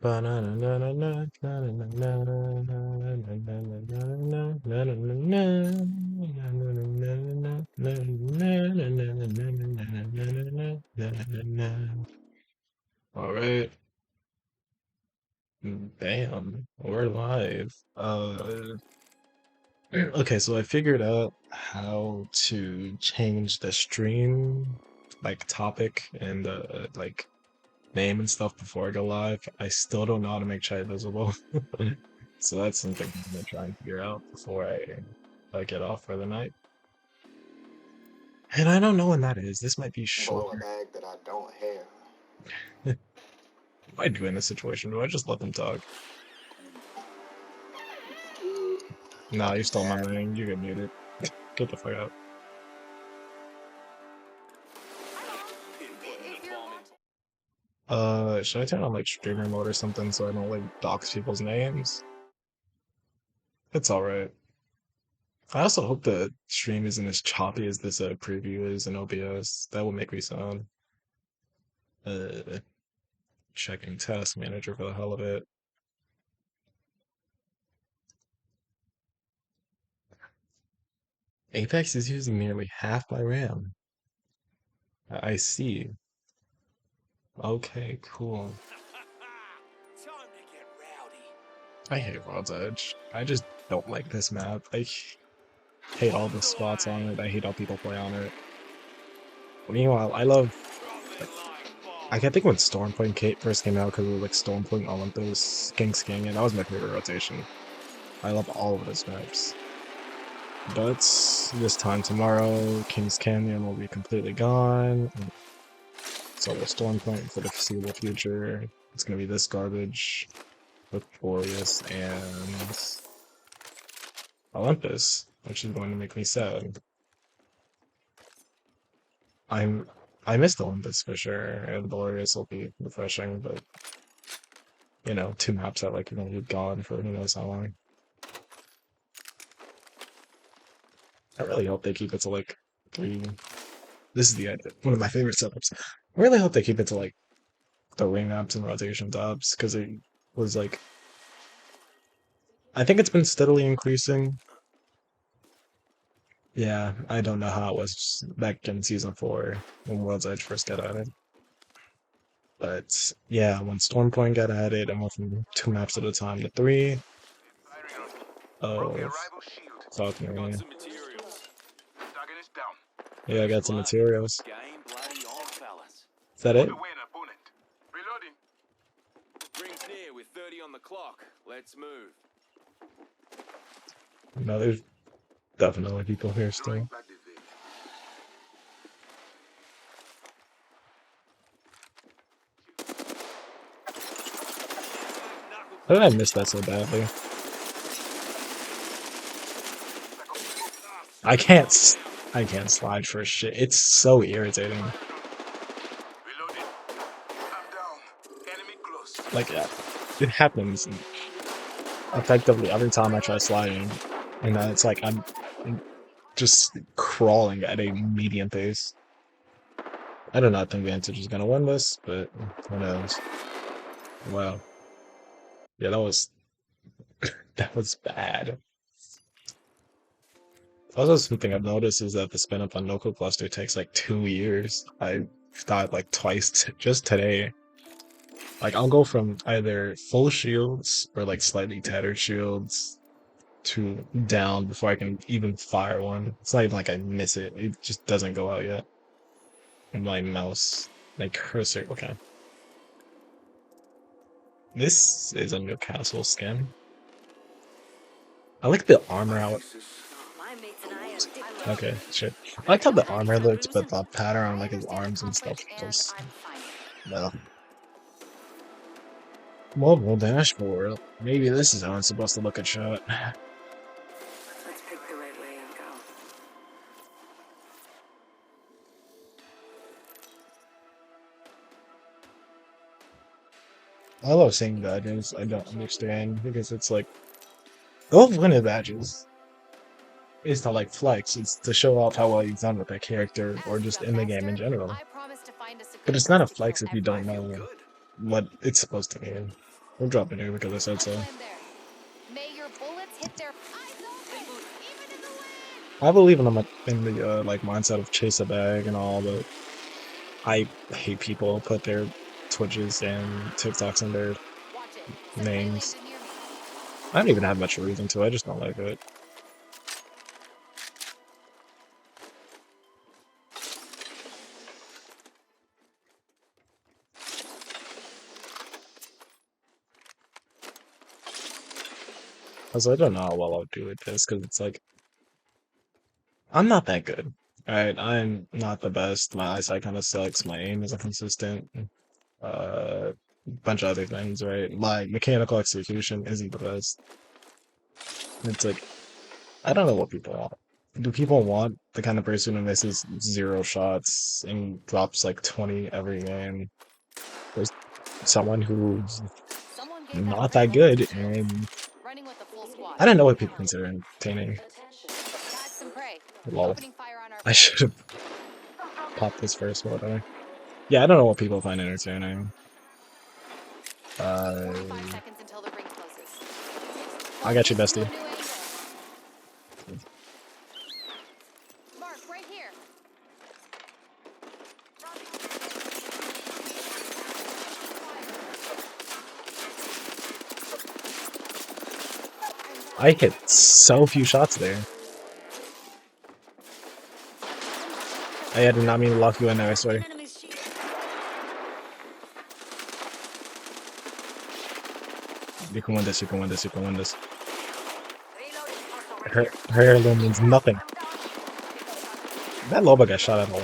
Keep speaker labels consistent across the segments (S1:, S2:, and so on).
S1: All right. Damn, we're live. Okay, so I figured out how to change the stream like topic and like name and stuff before I go live. I still don't know how to make chat visible. So that's something I'm gonna try and figure out before I get off for the night. And I don't know when that is. This might be short.
S2: Ball a bag that I don't have.
S1: What do I do in this situation? Do I just let them talk? Nah, you stole my name. You get muted. Get the fuck out. Should I turn on like streamer mode or something so I don't like dox people's names? It's alright. I also hope the stream isn't as choppy as this preview is in OBS. That would make me sound. Uh, Checking task manager for the hell of it. Apex is using nearly half my RAM. I see. Okay, cool. I hate World's Edge. I just don't like this map. I hate all the spots on it. I hate how people play on it. Meanwhile, I love. I can think when Stormpoint first came out because it was like Stormpoint, Olympus, King, and that was my favorite rotation. I love all of those maps. But this time tomorrow, King's Canyon will be completely gone. So the Stormpoint for the foreseeable future. It's gonna be this garbage with Boreas and Olympus, which is going to make me sad. I missed Olympus for sure, and Boreas will be refreshing, but you know, two maps that like are gonna be gone for who knows how long. I really hope they keep it to like 3. This is the one of my favorite setups. I really hope they keep it to like the ring maps and rotation tops because it was like I think it's been steadily increasing. Yeah, I don't know how it was back in season 4 when World's Edge first got added. But yeah, when Stormpoint got added, I went from 2 maps at a time to 3. Oh, fuck me. Yeah, I got some materials. Is that it?
S3: Rings near with 30 on the clock. Let's move.
S1: No, there's definitely people here still. How did I miss that so badly? I can't slide for shit. It's so irritating. Like, it happens effectively every time I try sliding. And then it's like I'm just crawling at a medium pace. I do not think Vantage is gonna win this, but who knows? Wow. Yeah, that was bad. Also, something I've noticed is that the spin up on Local Cluster takes like 2 years. I died like twice just today. Like I'll go from either full shields or like slightly tattered shields to down before I can even fire one. It's not even like I miss it. It just doesn't go out yet. And my mouse, like cursor, okay. This is a Newcastle skin. I like the armor out. Okay, shit. I like how the armor looked, but the pattern on like his arms and stuff was no. Mobile dashboard. Maybe this is how it's supposed to look at shot.
S4: Let's pick the right way and go.
S1: I love seeing badges. I don't understand because it's like the whole point of badges is to like flex. It's to show off how well you've done with that character or just in the game in general. But it's not a flex if you don't know what it's supposed to mean. We're dropping here because I said so.
S2: May your bullets hit their eyes open, even in the wind.
S1: I believe in the like mindset of chase a bag and all, but I hate people put their Twitches and TikToks in their
S2: Watch it. Some guy
S1: names.
S2: landed near me.
S1: I don't even have much reason to. I just don't like it. Also, I don't know how well I'll do with this because it's like I'm not that good. Alright, I'm not the best. My eyesight kind of sucks. My aim isn't consistent. Bunch of other things, right? My mechanical execution isn't the best. It's like I don't know what people want. Do people want the kind of person who misses 0 shots and drops like 20 every game? There's someone who's
S2: Someone gave that
S1: not
S2: red
S1: that
S2: light a
S1: good,
S2: chance.
S1: and
S2: Running with the full squad.
S1: I don't know what people consider entertaining.
S2: Had some prey.
S1: Lol.
S2: Opening fire on our
S1: I
S2: foe.
S1: should have popped this first, but whatever. Yeah, I don't know what people find entertaining.
S2: 45 seconds until the ring closes.
S1: I got you,
S2: Focus to a
S1: bestie.
S2: new angle. Mark, right here.
S1: I hit so few shots there. I did not mean to lock you in there, I swear. You can win this, you can win this, you can win this. Her heirloom means nothing. That Loba got shot at a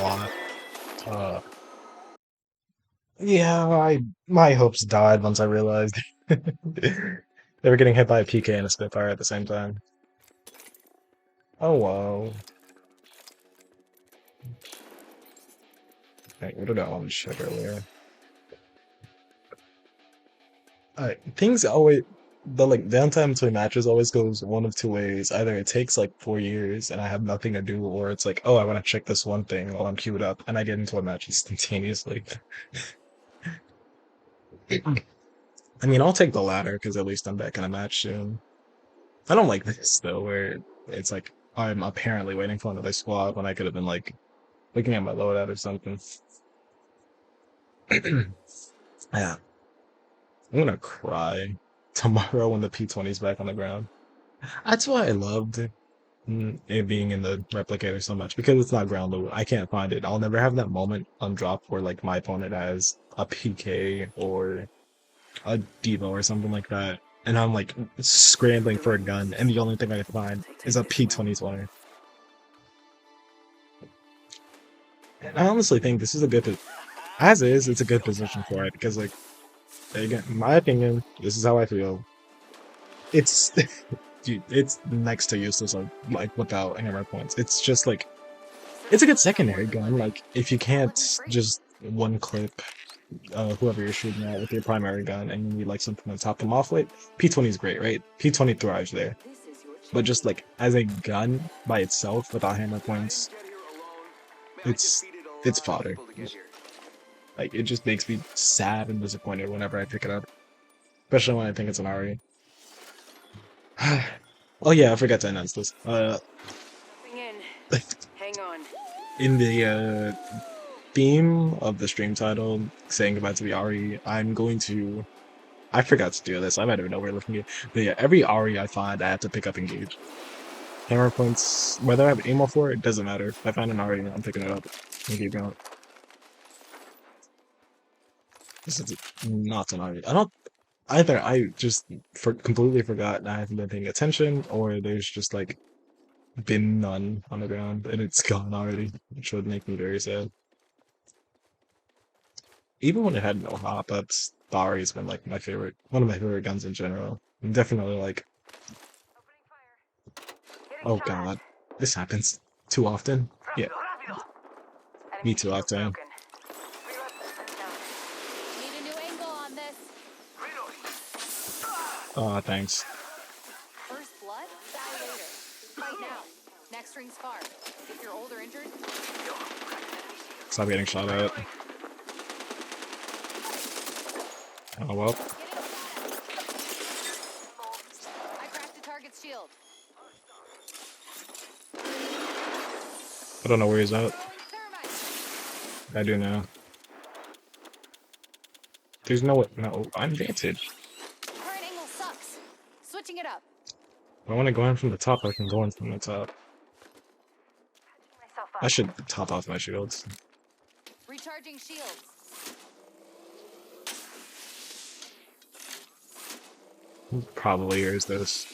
S1: lot. Yeah, my hopes died once I realized they were getting hit by a PK and a Spitfire at the same time. Oh wow. Okay, what did I want to check earlier? Things always the like downtime between matches always goes one of two ways. Either it takes like 4 years and I have nothing to do, or it's like, oh, I want to check this one thing while I'm queued up, and I get into a match instantaneously. I mean, I'll take the latter because at least I'm back in a match soon. I don't like this though, where it's like I'm apparently waiting for another squad when I could have been like looking at my loadout or something. Yeah, I'm gonna cry tomorrow when the P20's back on the ground. That's why I loved it being in the replicator so much, because it's not ground loot. I can't find it. I'll never have that moment on drop where like my opponent has a PK or a Devo or something like that, and I'm like scrambling for a gun, and the only thing I can find is a P2020. And I honestly think this is a good, as is, it's a good position for it, because like, again, in my opinion, this is how I feel. It's, dude, it's next to useless, like without hammer points. It's just like, it's a good secondary gun. Like, if you can't just one clip whoever you're shooting at with your primary gun and you need like something to top them off with, P20 is great, right? P20 thrives there. But just like as a gun by itself without hammer points, it's fodder. Like it just makes me sad and disappointed whenever I pick it up, especially when I think it's an RE. Oh yeah, I forgot to announce this.
S4: Hang on.
S1: In the theme of the stream title, saying goodbye to the RE, I forgot to do this. I might have been overlooking it. But yeah, every RE I find, I have to pick up Engage. Hammer points, whether I have ammo for it, doesn't matter. If I find an RE, I'm picking it up and keep going. This is not an RE. I don't either. I just completely forgot I haven't been paying attention, or there's just like been none on the ground and it's gone already, which would make me very sad. Even when it had no hop, that's Bari's been like one of my favorite guns in general. I'm definitely like, oh god, this happens too often. Yeah, me too often.
S2: Need a new angle on this.
S1: Oh, thanks.
S2: First blood? Die later. Fight now. Next ring's far. If you're old or injured,
S1: Stop getting shot at. Oh well. I don't know where he's at.
S2: Thermite.
S1: I do know. There's no I'm vantage.
S2: Current angle sucks. Switching it up.
S1: If I want to go in from the top, I can go in from the top.
S4: Myself
S1: I
S4: up.
S1: should top off my shields.
S2: Recharging shields.
S1: Probably here's this.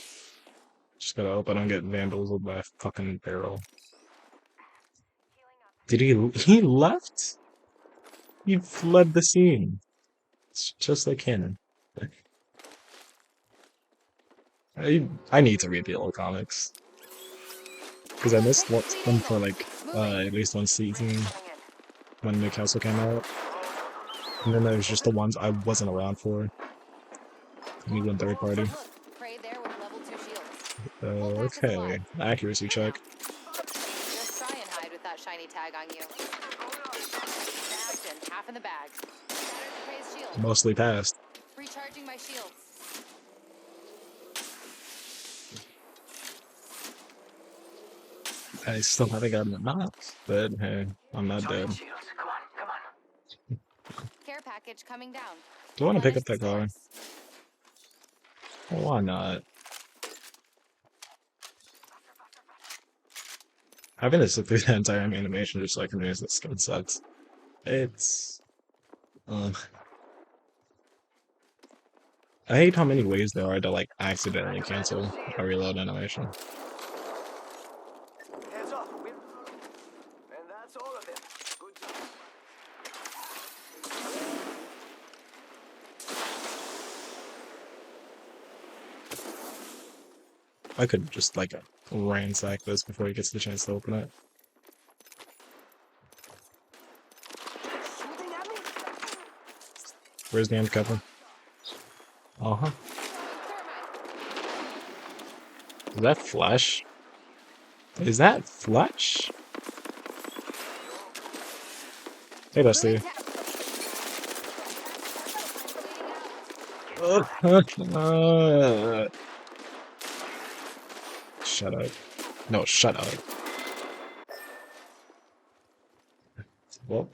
S1: Just gotta hope I don't get vandalized by a fucking barrel. Did he left? He fled the scene. It's just like Canon. I need to read the old comics. Because I missed them for like at least one season when New Castle came out. And then there's just the ones I wasn't around for. And even third party.
S2: Look, Prey there with level 2 shields.
S1: Okay. Accuracy check.
S2: Just try and hide with that shiny tag on you. Bagged and half in the bag. Shattered Prey's shield.
S1: Mostly passed.
S2: Recharging my shields.
S1: I still haven't gotten a knock, but hey, I'm not dead.
S4: Shields. Come on, come on.
S2: Care package coming down.
S1: Do I want to pick up
S2: Replenish
S1: that car?
S2: stores.
S1: Why not? Having to sit through the entire animation just so I can realize this skin sucks. It's... I hate how many ways there are to like accidentally cancel a reload animation.
S3: Heads up. And that's all of them. Good job.
S1: I could just like ransack this before he gets the chance to open it.
S3: Shooting at me?
S1: Where's the end cover? Uh-huh.
S2: Thermite.
S1: Is that Flesh? Is that Fletch? Hey, Dusty. Shut up. No, shut up. Well.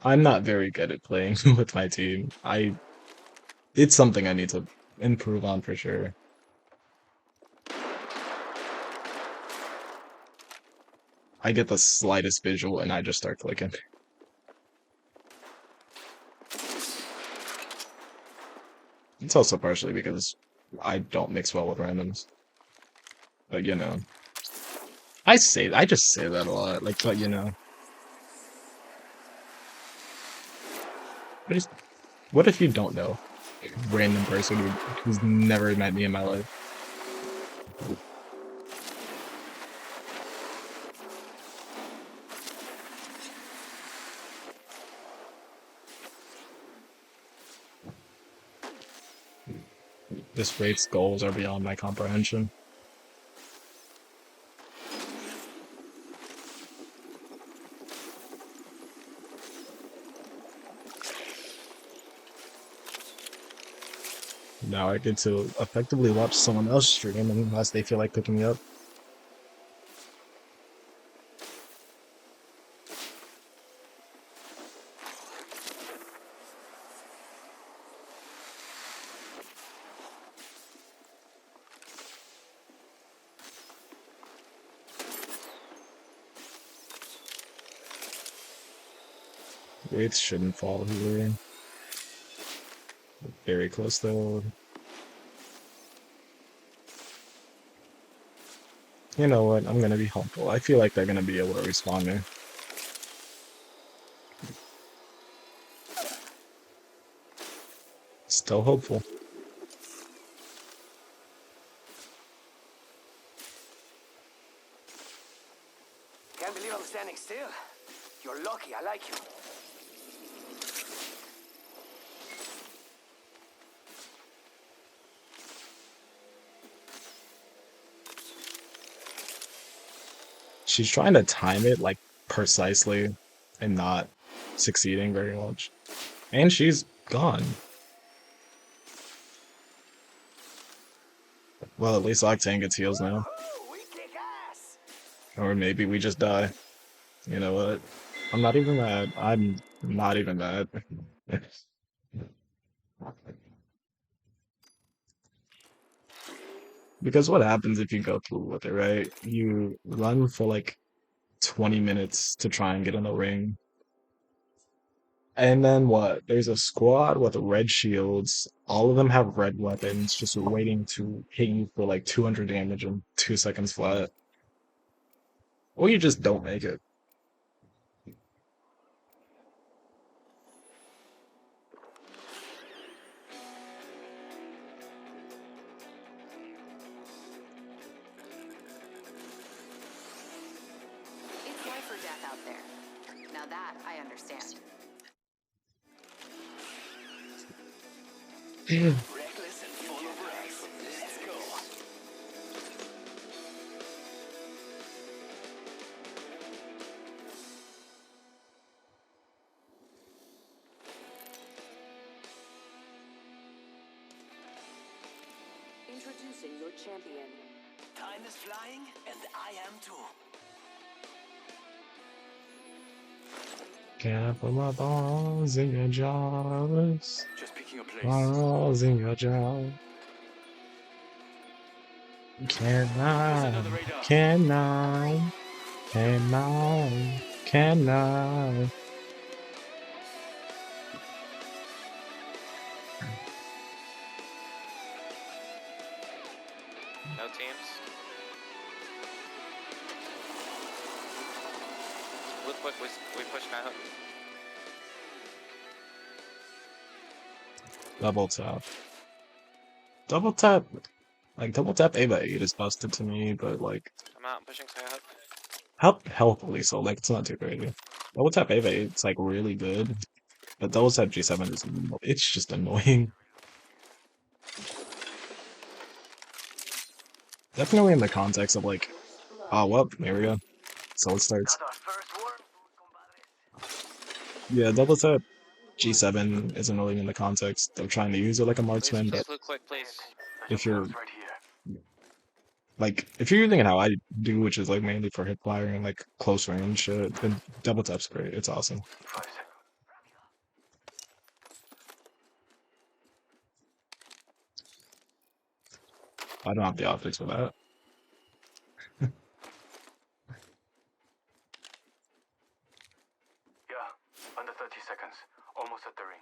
S1: I'm not very good at playing with my team. It's something I need to improve on for sure. I get the slightest visual and I just start clicking. It's also partially because I don't mix well with randoms. But you know. I just say that a lot, like, but you know. What if you don't know? Random person who's never met me in my life. This rate's goals are beyond my comprehension. Now I get to effectively watch someone else stream unless they feel like picking me up. Wraiths shouldn't fall here. Very close though. You know what? I'm gonna be hopeful. I feel like they're gonna be able to respawn me. Still hopeful.
S3: Can't believe I'm standing still. You're lucky. I like you.
S1: She's trying to time it like precisely and not succeeding very much. And she's gone. Well, at least Octane gets heals now.
S3: Woohoo! We kick ass!
S1: Or maybe we just die. You know what? I'm not even mad. I'm not even mad. Because what happens if you go through with it, right? You run for like 20 minutes to try and get in the ring. And then what? There's a squad with red shields. All of them have red weapons, just waiting to hit you for like 200 damage in 2 seconds flat. Or you just don't make it.
S2: It's life or death out there. Now that I understand.
S3: Reckless and full of rags. Let's go.
S4: Introducing your champion.
S3: Time is flying, and I am too.
S1: Can't put my balls in your jars.
S3: Just picking a place.
S1: Balls in your jar. Can I? Can I? Can I? Can I?
S5: No teams. Look quick, we push out.
S1: Double tap. Double tap. Like, double tap Ava 8 is busted to me, but like,
S5: I'm out, I'm pushing Skyhook.
S1: help healthily, so like, it's not too crazy. Double tap Ava 8 is like really good, but double tap G7 is, it's just annoying. Definitely in the context of like, oh, well, there we go. So it starts.
S3: That's our first war, compadres.
S1: Yeah, double tap G7 is annoying in the context of trying to use it like a marksman, but
S5: Please look quick, please.
S1: if you're
S3: Right here.
S1: like, if you're using it how I do, which is like mainly for hip fire and like close range shit, then double tap's great. It's awesome.
S3: 5 seconds.
S1: I don't have the optics for that.
S3: Yeah, under 30 seconds. Almost at the ring.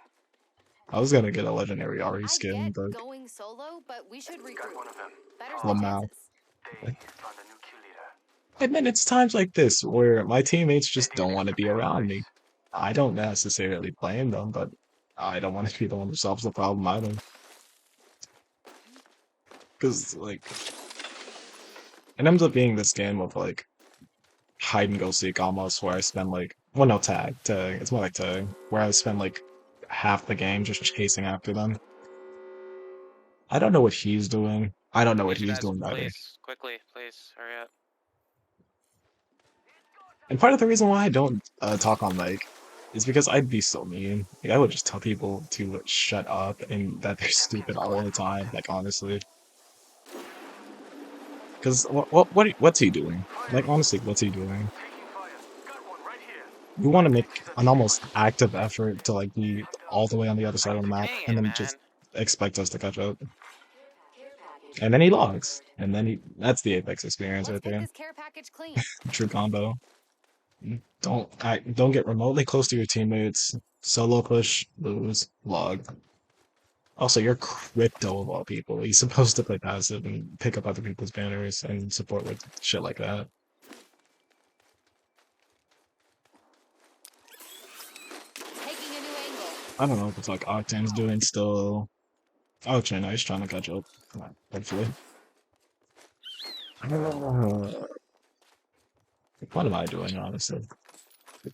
S1: I was gonna get a legendary Ari
S2: I
S1: skin,
S2: get
S1: but
S2: going solo, but we should
S3: Got
S2: regroup.
S3: one of them.
S2: Better
S1: well,
S2: stay
S1: now.
S2: chances.
S3: They found a new kill leader.
S1: And then it's times like this where my teammates just
S3: They need
S1: don't want to be
S3: extra
S1: around me.
S3: paradise.
S1: I don't necessarily blame them, but I don't want to be the one who solves the problem either. Because, like, it ends up being this game of, like, hide and go seek almost, where I spend, like, well, no, tag. It's more like tag, where I spend, like, half the game just chasing after them. I don't know what he's doing. I don't know what
S5: Please,
S1: he's
S5: guys,
S1: doing either.
S5: please, quickly, please, hurry up.
S1: And part of the reason why I don't talk on mic is because I'd be so mean. Like, I would just tell people to shut up and that they're stupid all the time. Like, honestly, because what's he doing? Like, honestly, what's he doing?
S3: Taking fire. Got one right here.
S1: You want to make an almost active effort to like be all the way on the other side of the map,
S5: Dang
S1: and
S5: it,
S1: then
S5: man.
S1: just expect us to catch up. And then he logs, and then that's the Apex experience
S2: Let's
S1: right
S2: make
S1: there.
S2: this care package clean.
S1: True combo. Don't get remotely close to your teammates. Solo push, lose, log. Also, you're crypto of all people. He's supposed to play passive and pick up other people's banners and support with shit like that.
S2: Taking a new angle.
S1: I don't know what the fuck Octane's doing still. Octane, he's trying to catch up. Hopefully. What am I doing, honestly?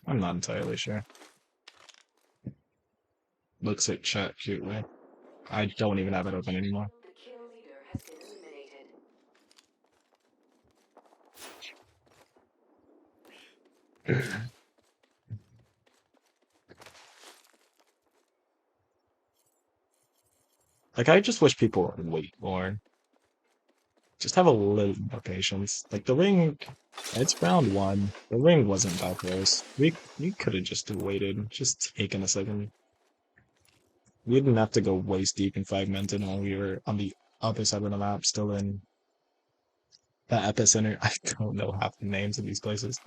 S1: I'm not entirely sure. Looks at chat cutely. I don't even have it open anymore.
S4: The kill leader has been eliminated.
S1: Like, I just wish people would wait more. just have a little more patience. Like the ring, it's round one. The ring wasn't that close. We could have just waited, just taken a second. We didn't have to go waist deep in fragmented when we were on the other side of the map, still in the epicenter. I don't know half the names of these places.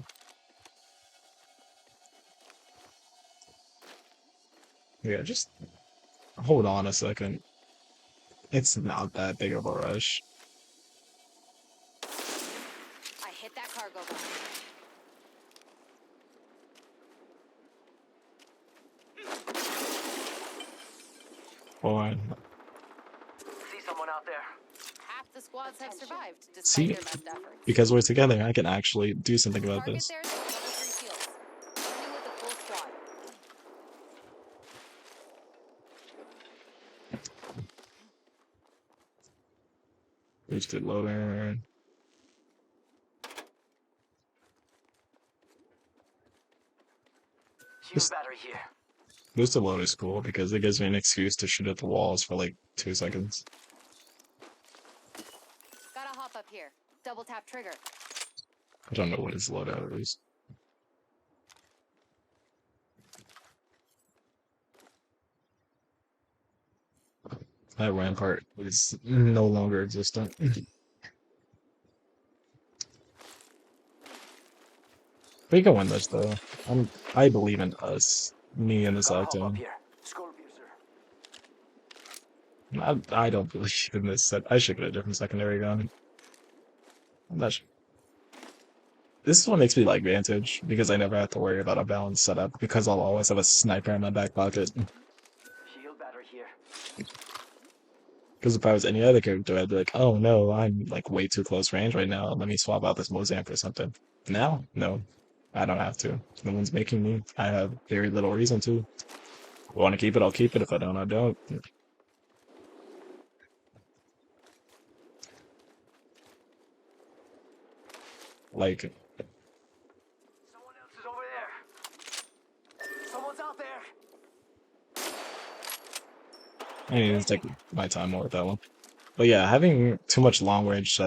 S1: Yeah, just hold on a second. It's not that big of a rush.
S2: I hit that cargo box.
S1: Boy,
S3: See someone out there?
S2: Half the squads have survived despite
S1: see,
S2: their best efforts.
S1: because we're together, I can actually do something about
S2: Target
S1: this.
S2: theirs with another 3 shields. Ending with a full squad.
S1: Boosted loader.
S3: Shield
S1: Just-
S3: battery here.
S1: Boosted loader is cool because it gives me an excuse to shoot at the walls for like 2 seconds.
S2: Gotta hop up here. Double tap trigger.
S1: I don't know what his loadout is. That rampart is no longer existent. We can win this though. I believe in us. Me and this
S3: Gotta
S1: out
S3: hop up
S1: team.
S3: here. Skull piercer.
S1: I don't believe in this set. I should get a different secondary gun. I'm not sure. This is what makes me like Vantage, because I never have to worry about a balanced setup, because I'll always have a sniper in my back pocket.
S3: Shield battery here.
S1: Because if I was any other character, I'd be like, oh no, I'm like way too close range right now. Let me swap out this Mozamp for something. Now? No. I don't have to. No one's making me. I have very little reason to. If I want to keep it, I'll keep it. If I don't, I don't. Like,
S3: Someone else is over there. Someone's out there.
S1: I need to take my time more with that one. But yeah, having too much long range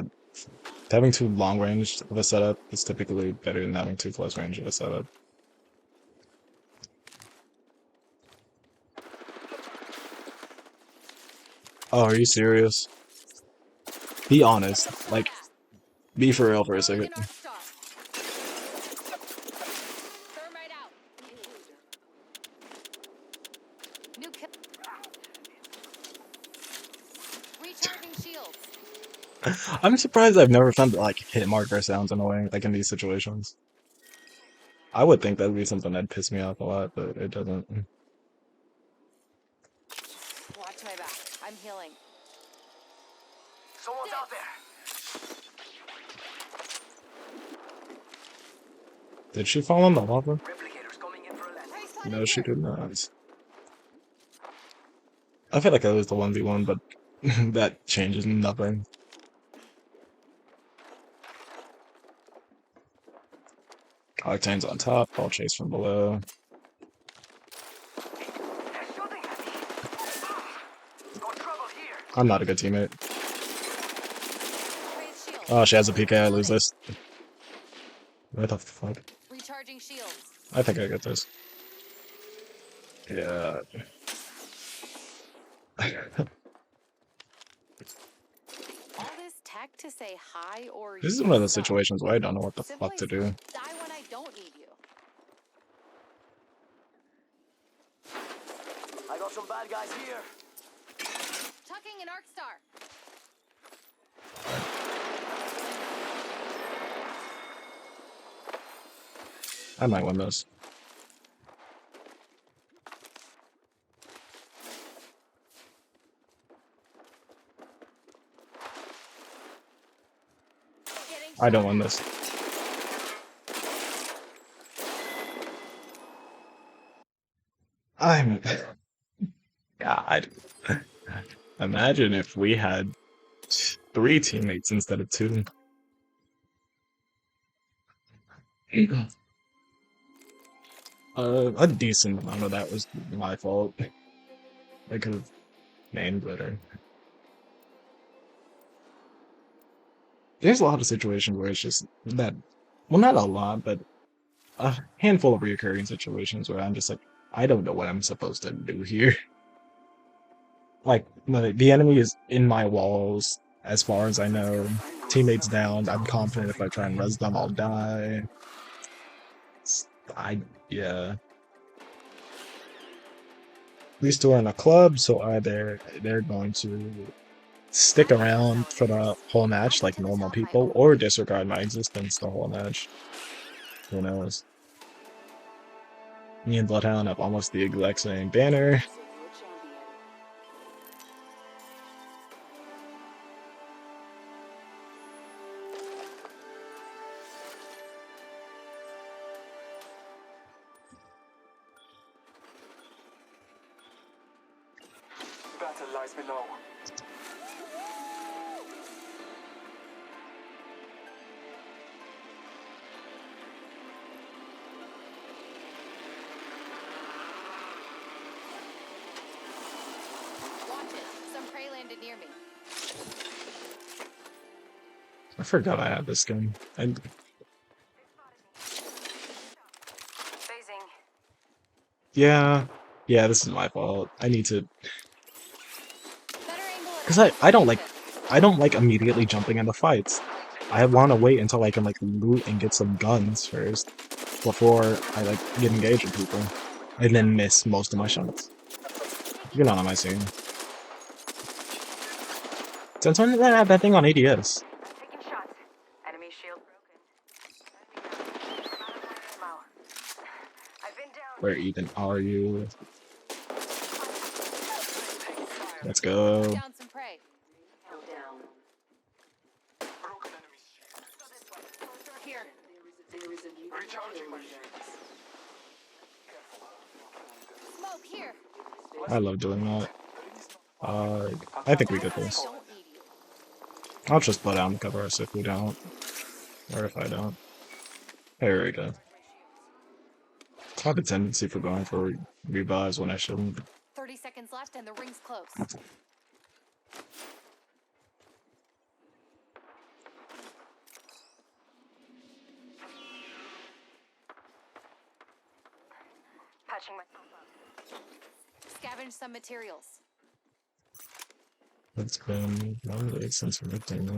S1: having too long range of a setup is typically better than having too close range of a setup. Oh, are you serious? Be honest. Like, be for real for a second.
S2: Throwing an arc star. Thermite out. New kill. Recharging shields.
S1: I'm surprised I've never found like hit marker sounds annoying, like in these situations. I would think that would be something that'd piss me off a lot, but it doesn't.
S2: Watch my back. I'm healing.
S3: Someone's out there.
S1: Did she fall in the lava?
S3: Replicators coming in for a landing.
S2: Hey, spotted
S1: No, she
S2: here.
S1: did not. I feel like I was the 1v1, but that changes nothing. Octane's on top, I'll chase from below.
S3: They're shooting at me. Got trouble here.
S1: I'm not a good teammate.
S2: Trade shields.
S1: Oh, she has a PK, I lose this. What the fuck?
S2: Recharging shields.
S1: I think I get this. Yeah.
S2: All this tech to say hi or
S1: This is
S2: you
S1: one of those
S2: suck.
S1: situations where I don't know what the
S2: Simply
S1: fuck to do.
S2: Die when I don't need you.
S3: I got some bad guys here.
S2: Chucking an arc star.
S1: I might win this.
S2: Getting
S1: I don't
S2: shot
S1: win
S2: at.
S1: this. I'm... God. Imagine if we had 3 teammates instead of 2. A decent amount of that was my fault. I could have named better. there's a lot of situations where it's just that, well, not a lot, but a handful of recurring situations where I'm just like, I don't know what I'm supposed to do here. Like, the enemy is in my walls, as far as I know. Teammates down. I'm confident if I try and res them, I'll die. Yeah. These two are in a club, so either they're going to stick around for the whole match like normal people, or disregard my existence the whole match. Who knows? Me and Bloodhound have almost the exact same banner.
S3: Battle lies below.
S2: Watch it. Some prey landed near me.
S1: I forgot I had this gun.
S4: Phasing.
S1: Yeah, this is my fault. I need to,
S2: Better angle it.
S1: because I don't like immediately jumping into fights. I want to wait until I can like loot and get some guns first before I like get engaged with people, and then miss most of my shots. You know what I'm saying? Since when did I have that thing on ADS?
S4: Taking shots. Enemy shield broken. I've been down.
S1: Where even are you? Let's go.
S2: Down some prey.
S4: Held down.
S3: Broken enemy shield.
S2: Here.
S4: There is a new
S3: Recharging my shields.
S2: Smoke here.
S1: I love doing that. I think we get this.
S2: Don't need you.
S1: I'll just put down cover us if we don't, or if I don't. There we go. I have a tendency for going for revives when I shouldn't.
S2: 30 seconds left and the ring's close.
S4: patching myself up.
S2: Scavenge some materials.
S1: It's been probably since rectangle.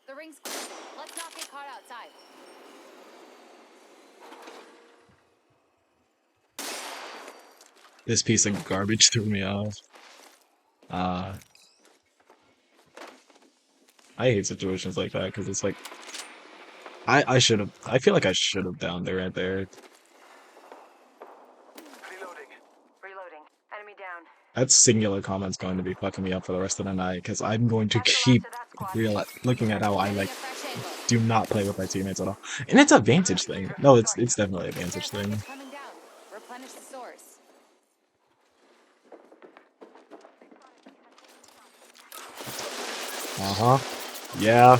S2: The ring's closing. Let's not get caught outside.
S1: This piece of garbage threw me off. I hate situations like that because it's like I feel like I should have downed it right there.
S3: Reloading.
S4: Reloading. Enemy down.
S1: That singular comment's going to be fucking me up for the rest of the night because I'm going to keep looking at how I
S2: Getting
S1: like
S2: a fresh angle.
S1: do not play with my teammates at all. And it's a vantage thing. No, it's definitely a vantage
S2: Care
S1: thing.
S2: package coming down. Replenish the source.
S1: Uh-huh. Yeah.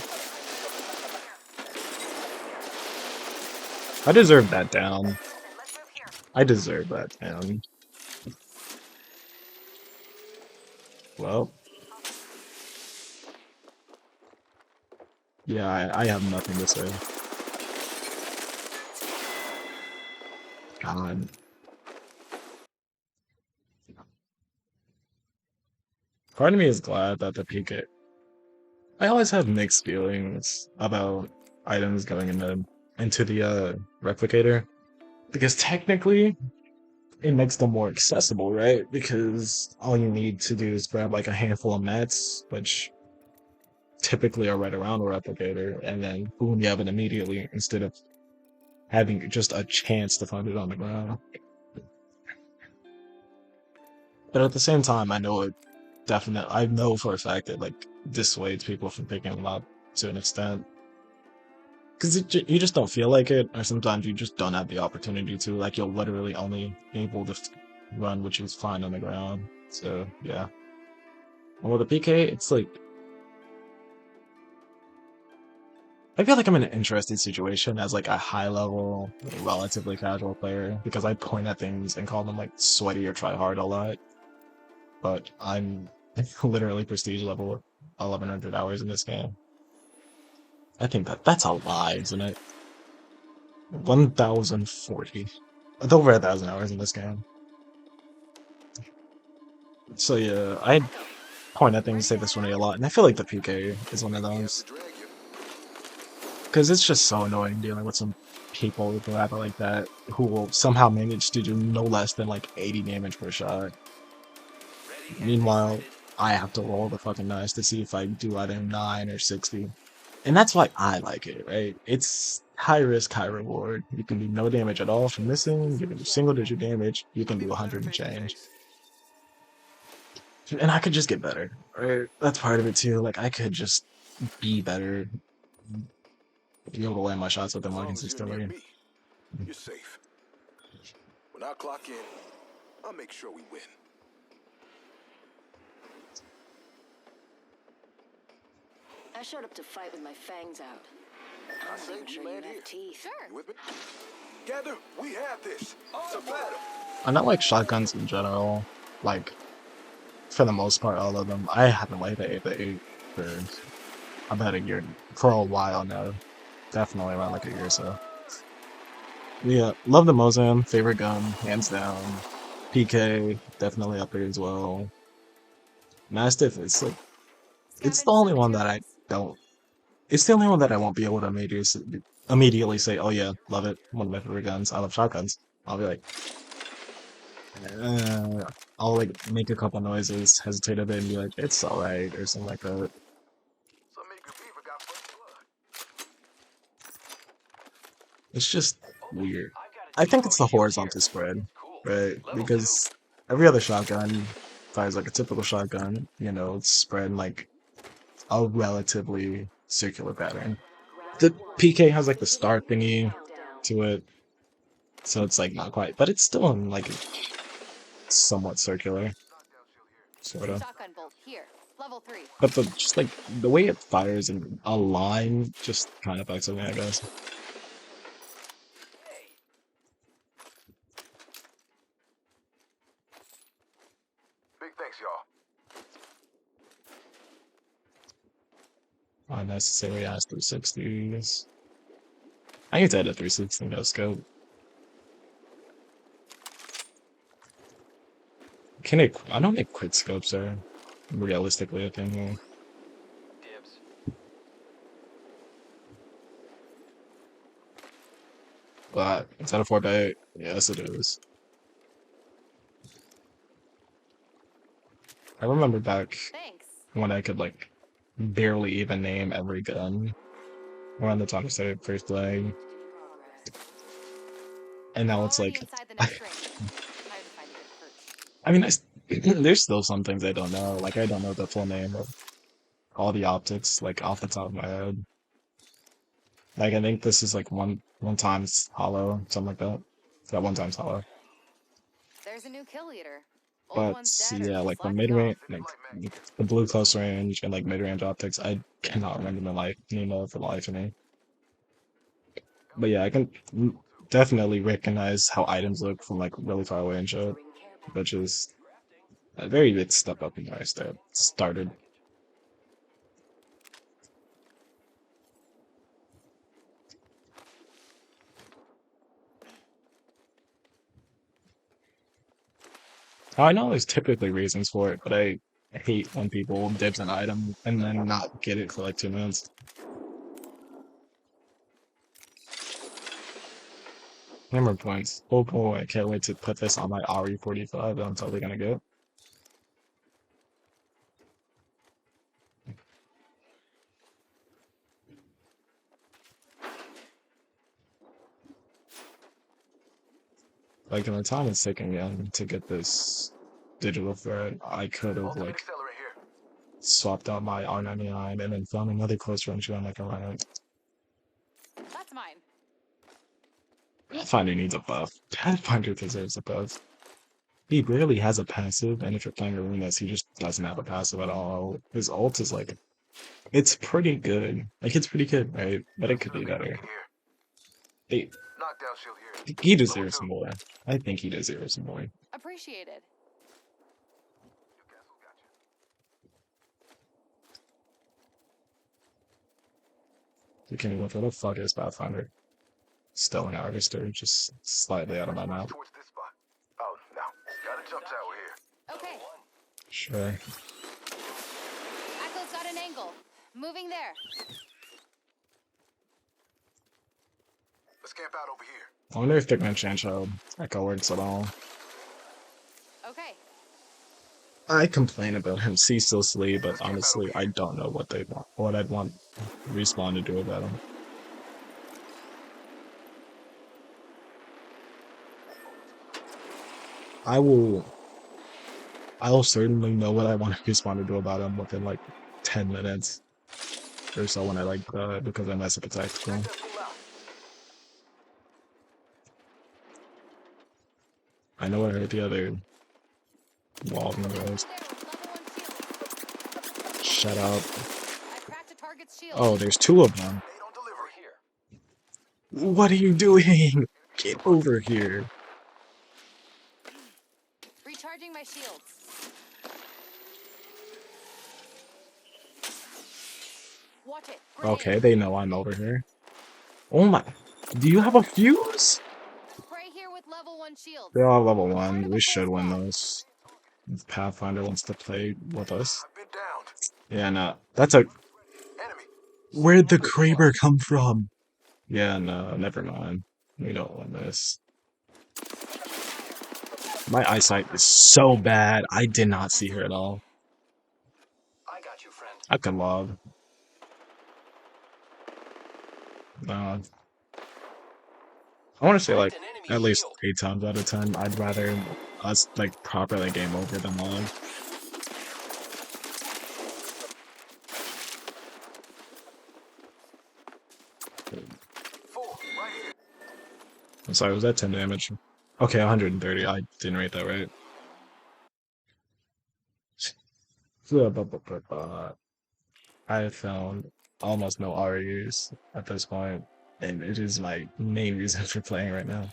S1: I deserve that down.
S4: Let's move here.
S1: I deserve that down. Well. Yeah, I have nothing to say. God. Part of me is glad that the PK... I always have mixed feelings about items going into the replicator. Because technically, it makes them more accessible, right? Because all you need to do is grab like a handful of mats, which typically are right around the replicator, and then boom, you have it immediately instead of having just a chance to find it on the ground. But at the same time, I know for a fact that like dissuades people from picking them up to an extent. Because you just don't feel like it, or sometimes you just don't have the opportunity to. Like, you'll literally only be able to run what you find on the ground. So, yeah. And with the PK, it's like... I feel like I'm in an interesting situation as like a high level, relatively casual player because I point at things and call them like sweaty or try hard a lot. But I'm literally prestige level 1100 hours in this game. I think that's a lie, isn't it? 1040. It's over 1,000 hours in this game. So yeah, I point at things, say this one a lot, and I feel like the PK is one of those. Because it's just so annoying dealing with some people who have it like that, who will somehow manage to do no less than like 80 damage per shot. Meanwhile, I have to roll the fucking dice to see if I do either 9 or 60. And that's why I like it, right? It's high risk, high reward. You can do no damage at all from missing, you can do single digit damage, you can do 100 and change. And I could just get better, right? That's part of it too. Like, I could just be better, be able to land my shots with them more consistently.
S6: You're safe. When I clock in, I'll make sure we win.
S4: I showed up to fight with my fangs out.
S6: I
S4: I'm
S6: say
S4: making sure
S6: we
S4: you
S6: land here.
S4: have teeth.
S2: Sure.
S6: You with me? Gather, we have this. It's a battle.
S1: I not like shotguns in general. Like, for the most part, all of them. I haven't liked the 8 for about a year, for a while now. Definitely around like a year or so. Yeah, love the Mozam, favorite gun, hands down. PK, definitely up there as well. Mastiff, it's like, it's the only one that I don't. It's the only one that I won't be able to immediately say, oh yeah, love it, one of my favorite guns. I love shotguns. I'll be like, I'll like make a couple noises, hesitate a bit, and be like, it's alright, or something like that.
S6: Some eager beaver got fresh blood.
S1: It's just weird. I think it's the horizontal spread, right? Because every other shotgun fires like a typical shotgun, you know, it's spread in like a relatively circular pattern. The PK has like the star thingy to it, so it's like not quite, but it's still in like somewhat circular, sort of.
S2: Shotgun bolt here. Level 3.
S1: But just like the way it fires in a line just kind of fucks with me, I guess.
S6: Big thanks, y'all.
S1: Unnecessary ass 360s. I need to add a 360 no scope. I don't think quick scopes are realistically a thing here.
S3: Dibs.
S1: But is that a 4x8? Yes, it is. I remember back
S2: Thanks.
S1: when I could like barely even name every gun around the time I started first playing, and now it's
S2: Already
S1: like
S2: inside the next ring. Time to find a good perch.
S1: I mean, there's still some things I don't know. Like, I don't know the full name of all the optics, like, off the top of my head. Like, I think this is, like, one times hollow, something like that. That one times hollow.
S2: There's a new kill leader. Old
S1: But,
S2: one's dead or
S1: yeah,
S2: just
S1: like, the
S2: locked
S1: mid-range,
S2: off.
S1: like, the blue close range and, like, mid-range optics, I cannot remember the life anymore for the life of me. But, yeah, I can definitely recognize how items look from, like, really far away and shit. Which is a very big step up in where I started. I know there's typically reasons for it, but I hate when people dibs an item and then not get it for like 2 minutes. Hammer points. Oh boy, I can't wait to put this on my RE45 that I'm totally gonna get. Like, in the time it's taking me to get this digital thread, I could have,
S6: Ultimate
S1: like,
S6: accelerant here.
S1: swapped out my R99 and then found another close range gun I can run it.
S2: That's mine.
S1: Pathfinder needs a buff. Pathfinder deserves a buff. He rarely has a passive, and if you're playing arenas, he just doesn't have a passive at all. His ult is like It's pretty good. Like it's pretty good, right? But it could be better.
S6: Here.
S1: They,
S6: Knockdown shield here.
S1: he deserves more. I think he deserves more.
S2: Appreciated.
S6: Newcastle got you.
S1: Okay, what the fuck is Pathfinder? Still an Harvester, just slightly out of my map.
S6: Towards this spot. Oh, no. Got a jump tower here.
S2: Okay.
S1: Sure.
S2: Echo's got an angle. Moving there.
S6: Let's camp out over here.
S1: I wonder if they're gonna change how Echo works at all.
S2: Okay.
S1: I complain about him ceaselessly, but honestly, I don't know what they want. What I'd want Respawn to do about him. I'll certainly know what I want Respawn to do about him within like 10 minutes or so when I because I mess up a tactical.
S6: That's full out.
S1: I know I heard the other wall of
S2: There,
S1: those.
S2: level 1 shield.
S1: Shut up.
S2: I cracked a target's shield.
S1: Oh, there's two of them.
S6: They don't deliver here.
S1: What are you doing? Get over here.
S2: Recharging my shields. Watch it. Grenade.
S1: Okay, they know I'm over here. Oh my. Do you have a fuse?
S2: Spray here with level 1 shields.
S1: They're all level 1. We should win those. If Pathfinder wants to play with us.
S6: I've been downed.
S1: Yeah, no. That's a...
S6: Enemy.
S1: Where'd the Kraber come from? Yeah, no, never mind. We don't win this. My eyesight is so bad. I did not see her at all.
S3: I got you, friend.
S1: I could log. I want to say like at least 8 times out of 10, I'd rather us like properly game over than log.
S6: Full. Right here.
S1: I'm sorry, was that 10 damage? Okay, 130. I didn't rate that right. I have found almost no RUs at this point, and it is my main reason for playing right now.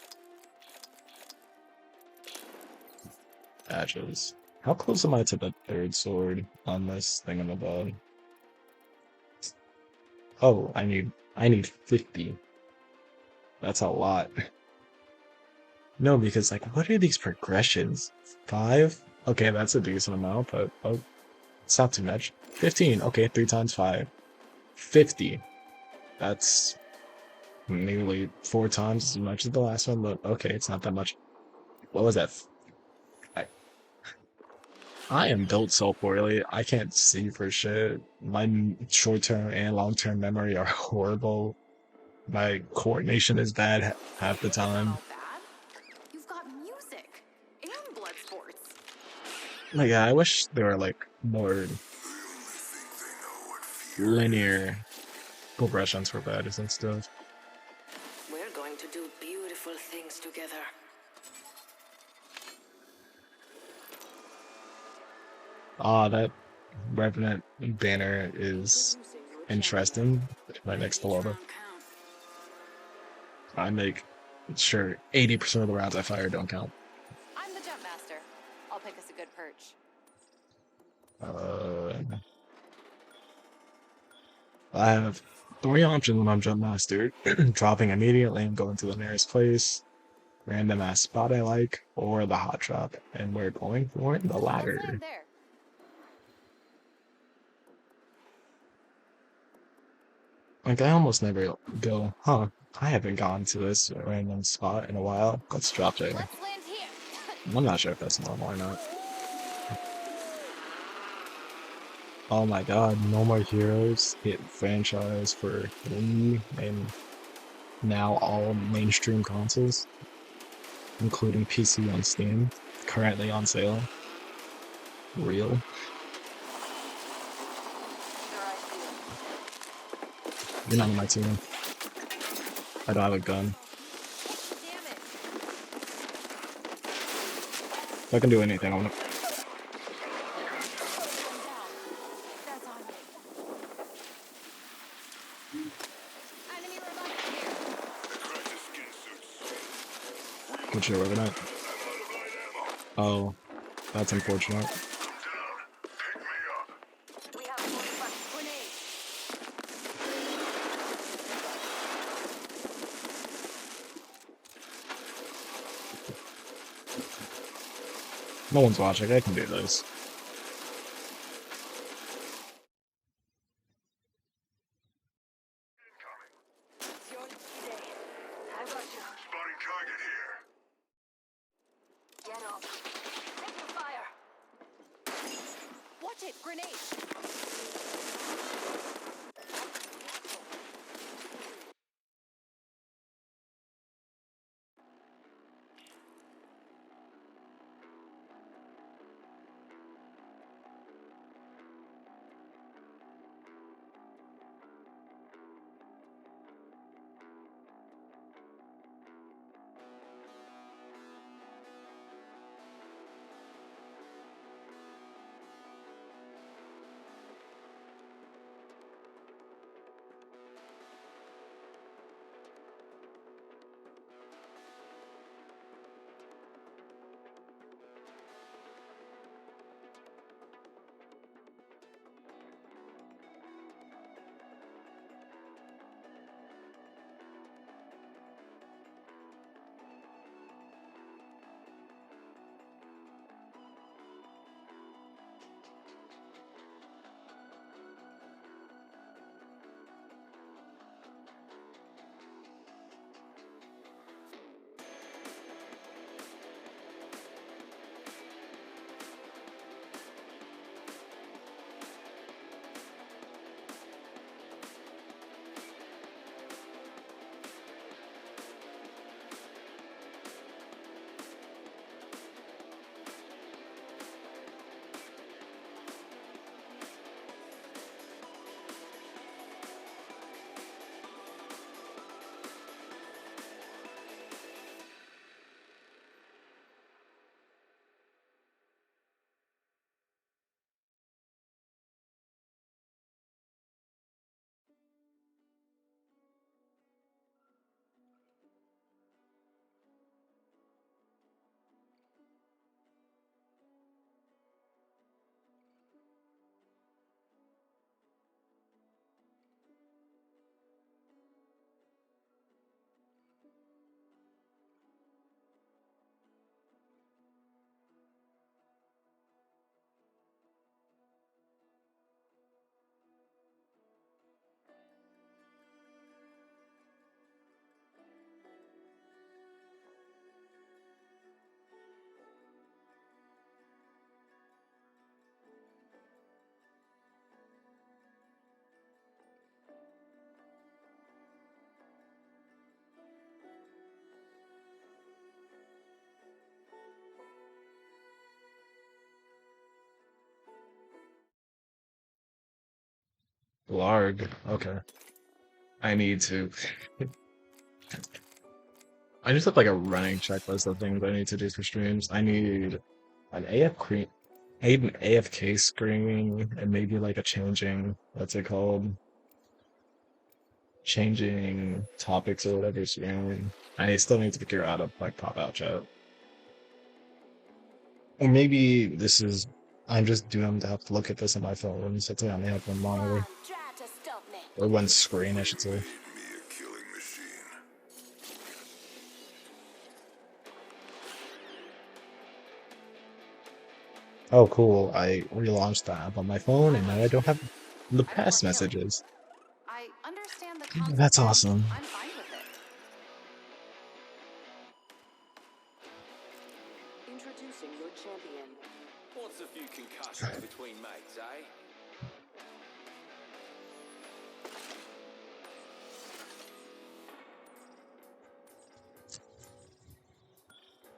S1: Badges. How close am I to the 3rd sword on this thing on the bottom? Oh, I need 50. That's a lot. No, because like, what are these progressions? 5? Okay, that's a decent amount, but oh, it's not too much. 15. Okay, 3 times 5. 50. That's nearly 4 times as much as the last one, but okay, it's not that much. What was that? I am built so poorly. I can't see for shit. My short-term and long-term memory are horrible. My coordination is bad half the time.
S2: Not bad. You've got music and blood sports.
S1: Like, yeah, I wish there were like more linear progressions for badges and stuff.
S4: We're going to do beautiful things together.
S1: Ah, that Revenant banner is interesting. Right next to Lova. I make sure 80% of the rounds I fire don't count.
S2: I'm the jump master. I'll pick us a good perch.
S1: I have 3 options when I'm jump master: dropping immediately and going to the nearest place, random ass spot I like, or the hot drop. And we're going for the
S2: Let's
S1: latter.
S2: land there.
S1: Like, I almost never go, huh, I haven't gone to this random spot in a while. Let's drop there.
S2: Let's land here.
S1: I'm not sure if that's normal or not. Oh my god, No More Heroes hit franchise for Wii and now all mainstream consoles, including PC on Steam, currently on sale. Real. You're not on my team. I don't have a gun.
S2: Damn it.
S1: If I can do anything, I'm gonna...
S2: I'm down. That's on me.
S1: What you working at? Oh, that's unfortunate.
S4: We have 45 grenades.
S1: No one's watching. I can do this.
S4: It's your day. I got you.
S6: Spotting target here.
S4: Get up. Taking fire.
S2: Watch it, grenade.
S1: Larg. Okay. I need to. I just have like a running checklist of things I need to do for streams. I need an I need an AFK screen and maybe like a changing, what's it called? Changing topics or whatever screen. I still need to figure out how to like pop out chat. Or maybe I'm just doomed to have to look at this on my phone. So it's like I may have one monitor.
S4: Try to stop me.
S1: Or one screen, I should say.
S6: Made me a killing machine.
S1: Oh, cool. I relaunched the app on my phone and now I don't have the past messages.
S2: I understand the concept.
S1: That's awesome.
S2: I'm fine with it.
S4: Introducing your champion.
S3: What's a few concussions between mates, eh?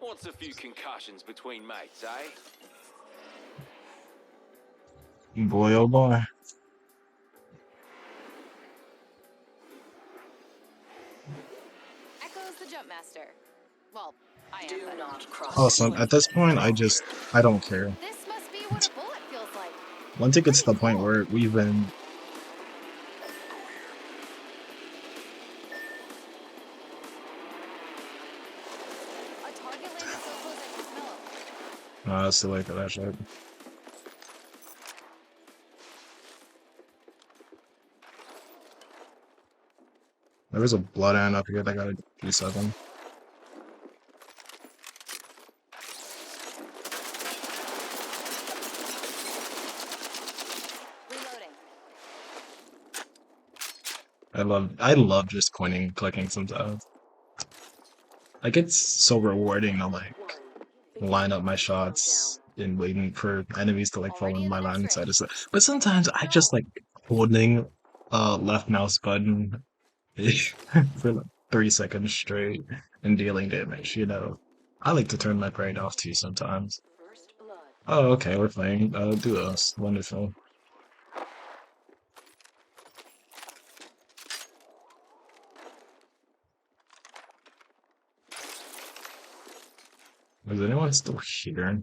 S3: What's a few concussions between mates, eh?
S1: Boy, oh boy.
S2: Echo's the jump master. Well, I am.
S4: Do
S2: but
S4: not cross.
S1: Awesome. At this point, I don't care.
S2: this must be what a bullet feels like.
S1: Once it gets to the point where we've been
S2: A target
S1: That's too late for that shit. There was a blood ant up here that got a D7.
S2: Reloading.
S1: I love just coining and clicking sometimes. Like it's so rewarding to like line up my shots and waiting for enemies to like fall
S2: Already
S1: in
S2: in
S1: my
S2: the
S1: line
S2: next
S1: side
S2: ring.
S1: of stuff. But sometimes I just like holding left mouse button for like 3 seconds straight and dealing damage, you know. I like to turn my brain off too sometimes.
S4: First blood.
S1: Oh, okay, we're playing duos. Wonderful. Is anyone still here?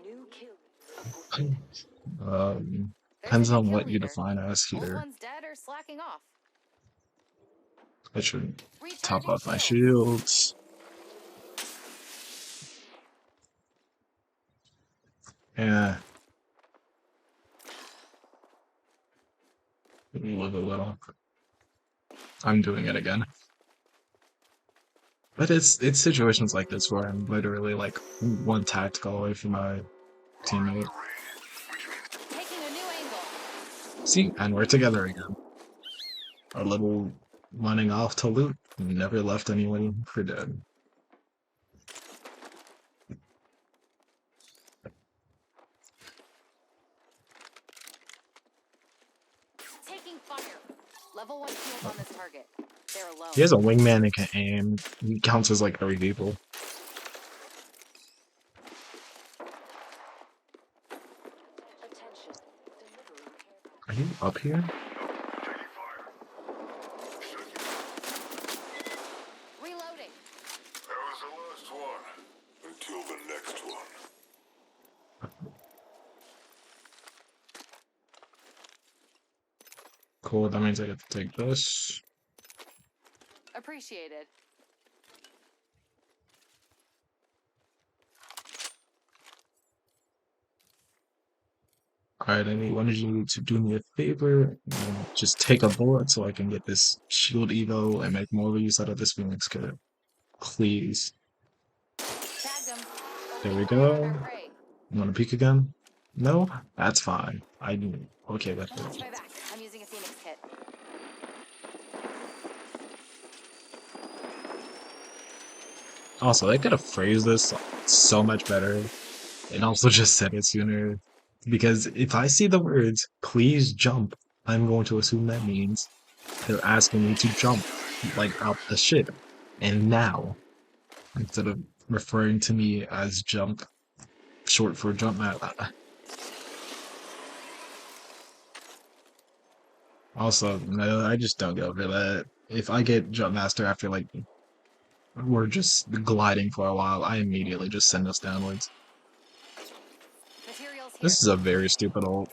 S4: New kill.
S1: Um,
S2: There's
S1: depends
S2: a new
S1: on
S2: kill
S1: what you
S2: leader.
S1: define as
S2: Old
S1: here.
S2: one's dead or slacking off.
S1: I should top
S2: Recharging
S1: up my
S2: shields.
S1: shields. Yeah. Live a little. I'm doing it again. But it's situations like this where I'm literally like one tactical away from my teammate.
S2: Taking a new angle.
S1: See, and we're together again. A little running off to loot. Never left anyone for dead.
S2: Taking fire. Level 1 shield on this target. They're alone.
S1: He has a wingman and can aim. He counts as like 3 people.
S4: Attention. Delivering care.
S1: Are you up here?
S2: Reloading.
S6: That was the last one. Until the next one.
S1: Cool, that means I get to take this.
S2: Appreciated.
S1: Alright, I need one of you to do me a favor and just take a bullet so I can get this shield evo and make more use out of this Phoenix kit. Please.
S2: Tagged him.
S1: There we
S2: Keep an eye on
S1: go.
S2: our prey.
S1: You wanna peek again? No? That's fine. Okay, that's
S2: Watch
S1: it.
S2: my back. I'm using a Phoenix kit.
S1: Also, they could have phrased this so much better and also just said it sooner. Because if I see the words, please jump, I'm going to assume that means they're asking me to jump, like out the ship. And now, instead of referring to me as jump, short for jump mat. Also, no, I just don't go for that. If I get jump master after like we're just gliding for a while, I immediately just send us downwards.
S2: Materials here.
S1: This is a very stupid ult.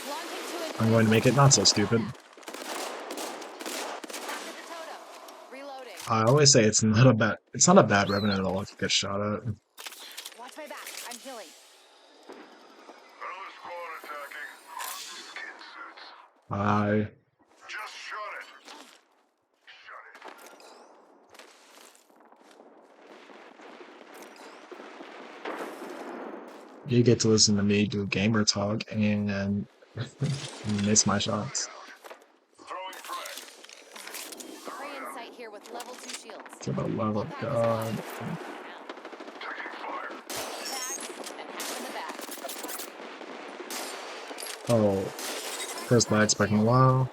S2: Launching to
S1: I'm going to make it not so stupid.
S2: After the totem. Reloading.
S1: I always say it's not a bad revenant at all if you get shot at.
S2: Watch my back. I'm healing.
S6: Another squad attacking. Skin suits.
S1: I
S6: Just shut it. Shut it.
S1: you get to listen to me do gamer talk and miss my shots.
S6: Throwing frag.
S2: Prey in sight here with level 2 shields.
S1: To the love
S2: We'll
S1: of
S2: pack
S1: God.
S2: this on.
S6: Taking fire.
S2: Tags and half in the back.
S1: Oh, first lag expecting a while.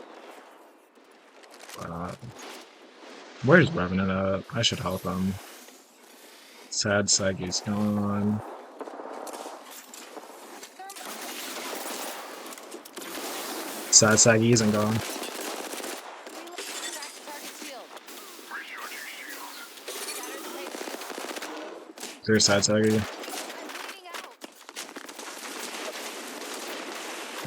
S1: Where's Revenant at? I should help him. Sad Saggy's gone. Sad Saggy isn't gone.
S2: Reload. Cracked target shield.
S6: Recharging shields.
S2: Shattered the tape shield.
S1: There's Sad Saggy.
S2: I'm bleeding out.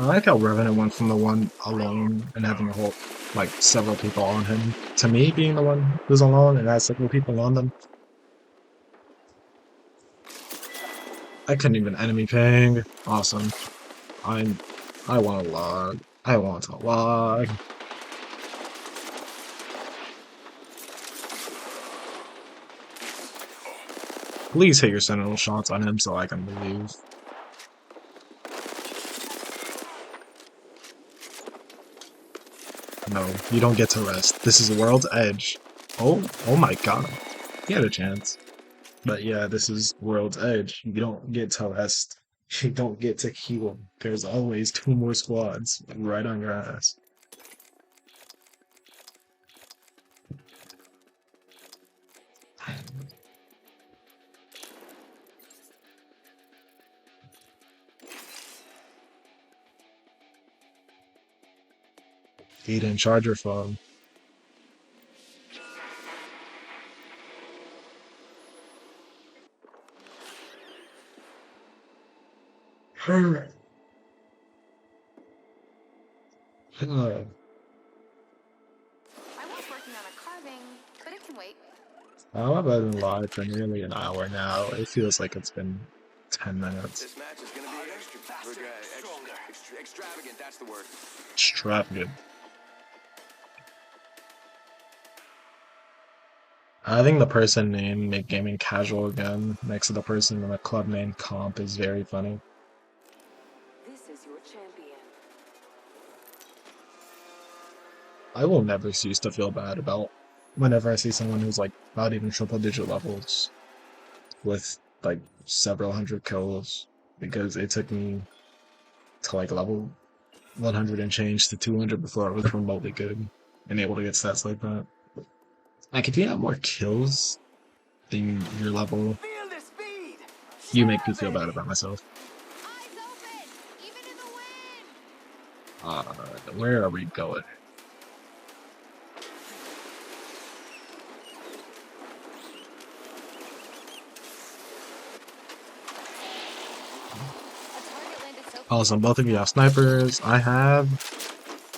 S1: I like how Revenant went from the one alone and having a whole, like, several people on him, to me being the one who's alone and has several people on them. I couldn't even enemy ping. Awesome. I want to log. I want to log. Please hit your sentinel shots on him so I can leave. No, you don't get to rest. This is World's Edge. Oh my god. He had a chance. But yeah, this is World's Edge. You don't get to rest. You don't get to heal. There's always 2 more squads right on your ass. Eden Charger Phone. Alright.
S2: I was working on a carving, but it can wait.
S1: I've been live for nearly an hour now. It feels like it's been 10 minutes.
S6: This match is gonna be extravagant. That's the word.
S1: Extravagant. I think the person named Make Gaming Casual again next to the person in the club named Comp is very funny.
S4: This is your champion.
S1: I will never cease to feel bad about whenever I see someone who's like not even triple digit levels with like several hundred kills, because it took me to like level 100 and change to 200 before I was remotely good and able to get stats like that. Like if you have more kills than your level,
S3: Feel the speed.
S1: you make me feel bad about myself.
S2: Eyes open, even in the wind.
S1: Where are we going?
S2: A target landed so
S1: Awesome, both of you have snipers. I have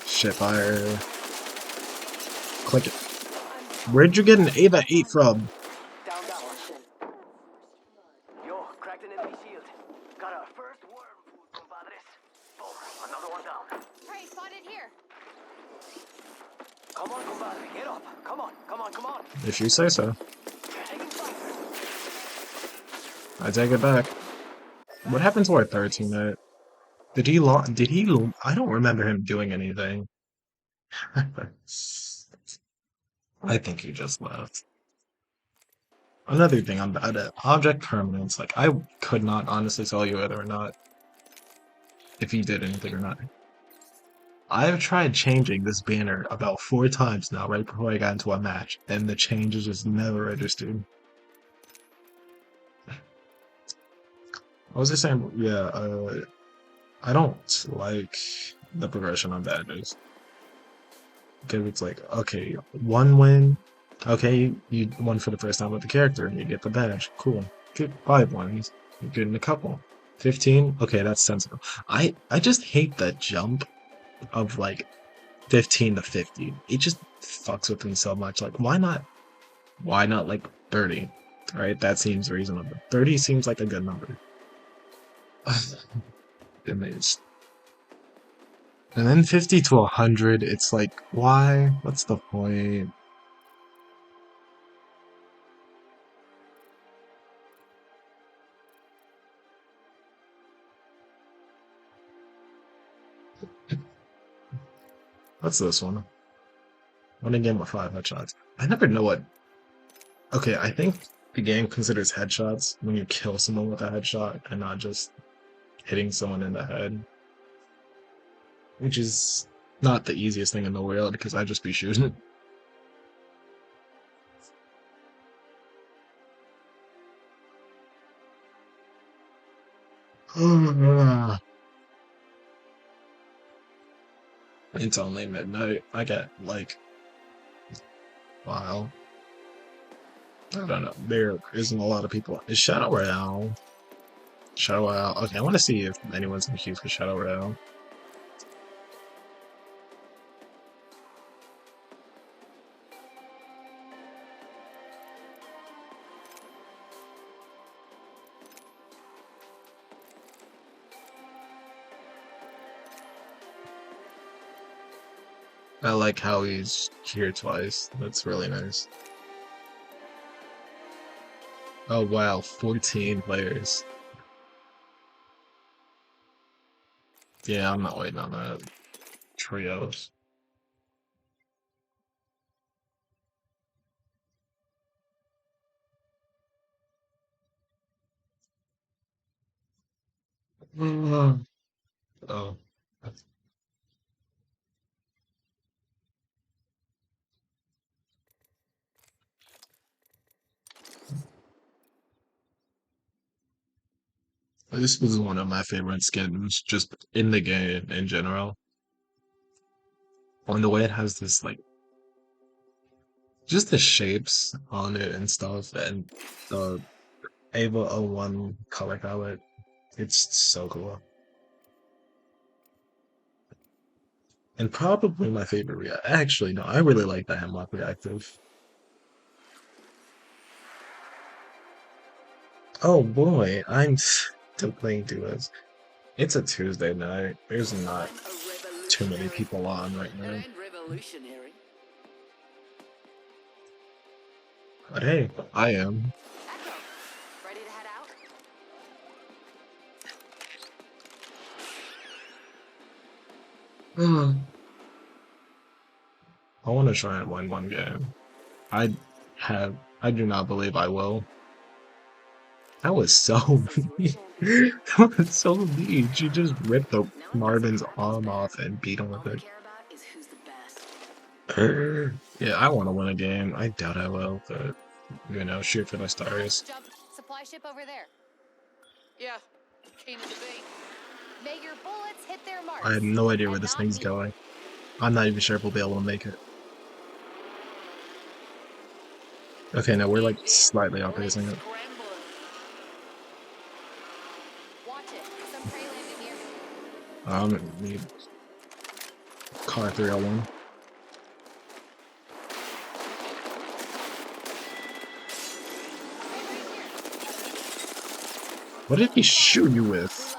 S1: Shitfire. Click it. Where'd you get an Ava 8 from?
S3: Down that one. Yo, cracked an enemy shield. Got our first worm food, compadres. Boom, another one down.
S2: prey spotted here.
S3: Come on, compadre, get up. Come on, come on, come on.
S1: If you say so.
S3: Taking fire.
S1: I take it back. What happened to our third teammate? Did he I don't remember him doing anything. I think he just left. Another thing I'm bad at, object permanence. Like, I could not honestly tell you whether or not, if he did anything or not. I've tried changing this banner about 4 times now, right before I got into a match, and the changes just never registered. What was I saying? Yeah, I don't like the progression on badges. Because it's like, okay, 1 win, okay, you won for the first time with the character, and you get the badge, cool. Get 5 wins, you're getting a couple. 15, okay, that's sensible. I just hate that jump of like 15 to 50. It just fucks with me so much. Like, why not like 30? Right? That seems reasonable. 30 seems like a good number. Amazed. And then 50 to 100, it's like, why? What's the point? What's this one? Winning game with 5 headshots. I never know what... Okay, I think the game considers headshots when you kill someone with a headshot and not just hitting someone in the head. Which is not the easiest thing in the world, because I just be shooting. It's only midnight. I get like, wow. I don't know. There isn't a lot of people. Is Shadow Royale? Shadow Royale. Okay, I want to see if anyone's in the queue for Shadow Royale. I like how he's here twice. That's really nice. Oh wow, 14 players. Yeah, I'm not waiting on that. Trios. Oh. This was one of my favorite skins, just in the game in general. On the way it has this like just the shapes on it and stuff, and the Ava 01 color palette. It's so cool. And probably my favorite react. Actually, no, I really like the Hemlock reactive. Oh boy, I'm still playing duos. It's a Tuesday night. There's not too many people on right now.
S4: Revolutionary.
S1: But hey, I am.
S2: Echo, ready to head out?
S1: I want to try and win one game. I do not believe I will. That was so mean. That was so mean. She just ripped the Marvin's arm off and beat him
S4: All
S1: with
S4: we
S1: it.
S4: care about is who's the best.
S1: Yeah, I want to win a game. I doubt I will, but shoot for the stars.
S2: Jump. Supply ship over there.
S4: Yeah, keen as a bee.
S2: May your bullets hit their marks.
S1: I have no idea where
S2: and
S1: this
S2: not
S1: thing's
S2: you.
S1: going. I'm not even sure if we'll be able to make it. Okay, now we're like slightly outpacing it.
S2: Watch it. Some prey landed near me.
S1: Need car 301. What did he shoot you with?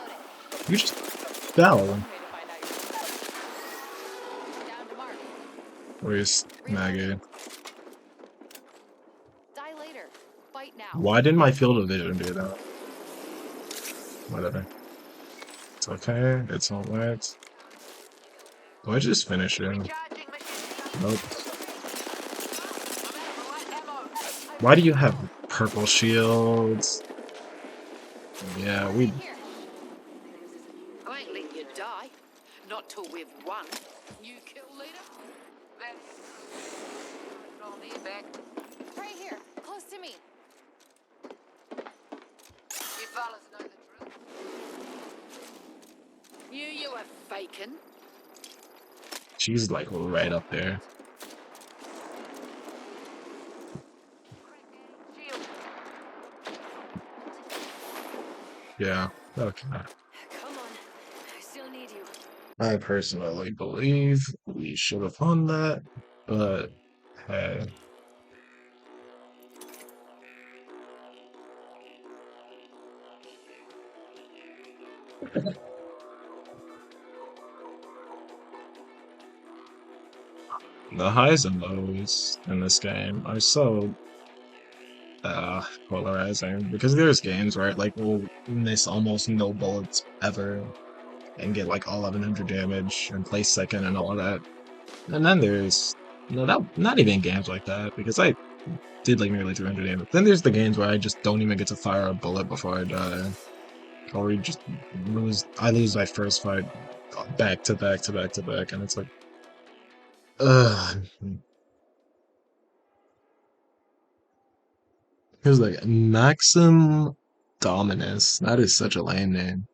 S2: Reloading.
S1: You just fell.
S2: Way to find out your down to mark.
S1: Where's Maggie?
S2: Die later. Fight now.
S1: Why didn't my field of vision do that? Whatever. It's okay. It's alright. Do I just finish it? Nope. Why do you have purple shields? Yeah, we.
S2: Here.
S4: I ain't letting you die. Not till we've won. You kill leader? Then. Roll me back.
S2: Right here. Close to me.
S4: You fellas know the drill. You were faking.
S1: She's like right up there.
S4: Shield.
S1: Yeah. Okay.
S4: Come on. I still need you.
S1: I personally believe we should have won that, but hey. The highs and lows in this game are so polarizing because there's games where like we'll miss almost no bullets ever and get like all 1100 damage and play second and all of that. And then there's not even games like that because I did like nearly 300 damage. Then there's the games where I just don't even get to fire a bullet before I die. Or we just I lose my first fight back to back to back to back, and it's like ugh. It was like Maxim Dominus. That is such a lame name.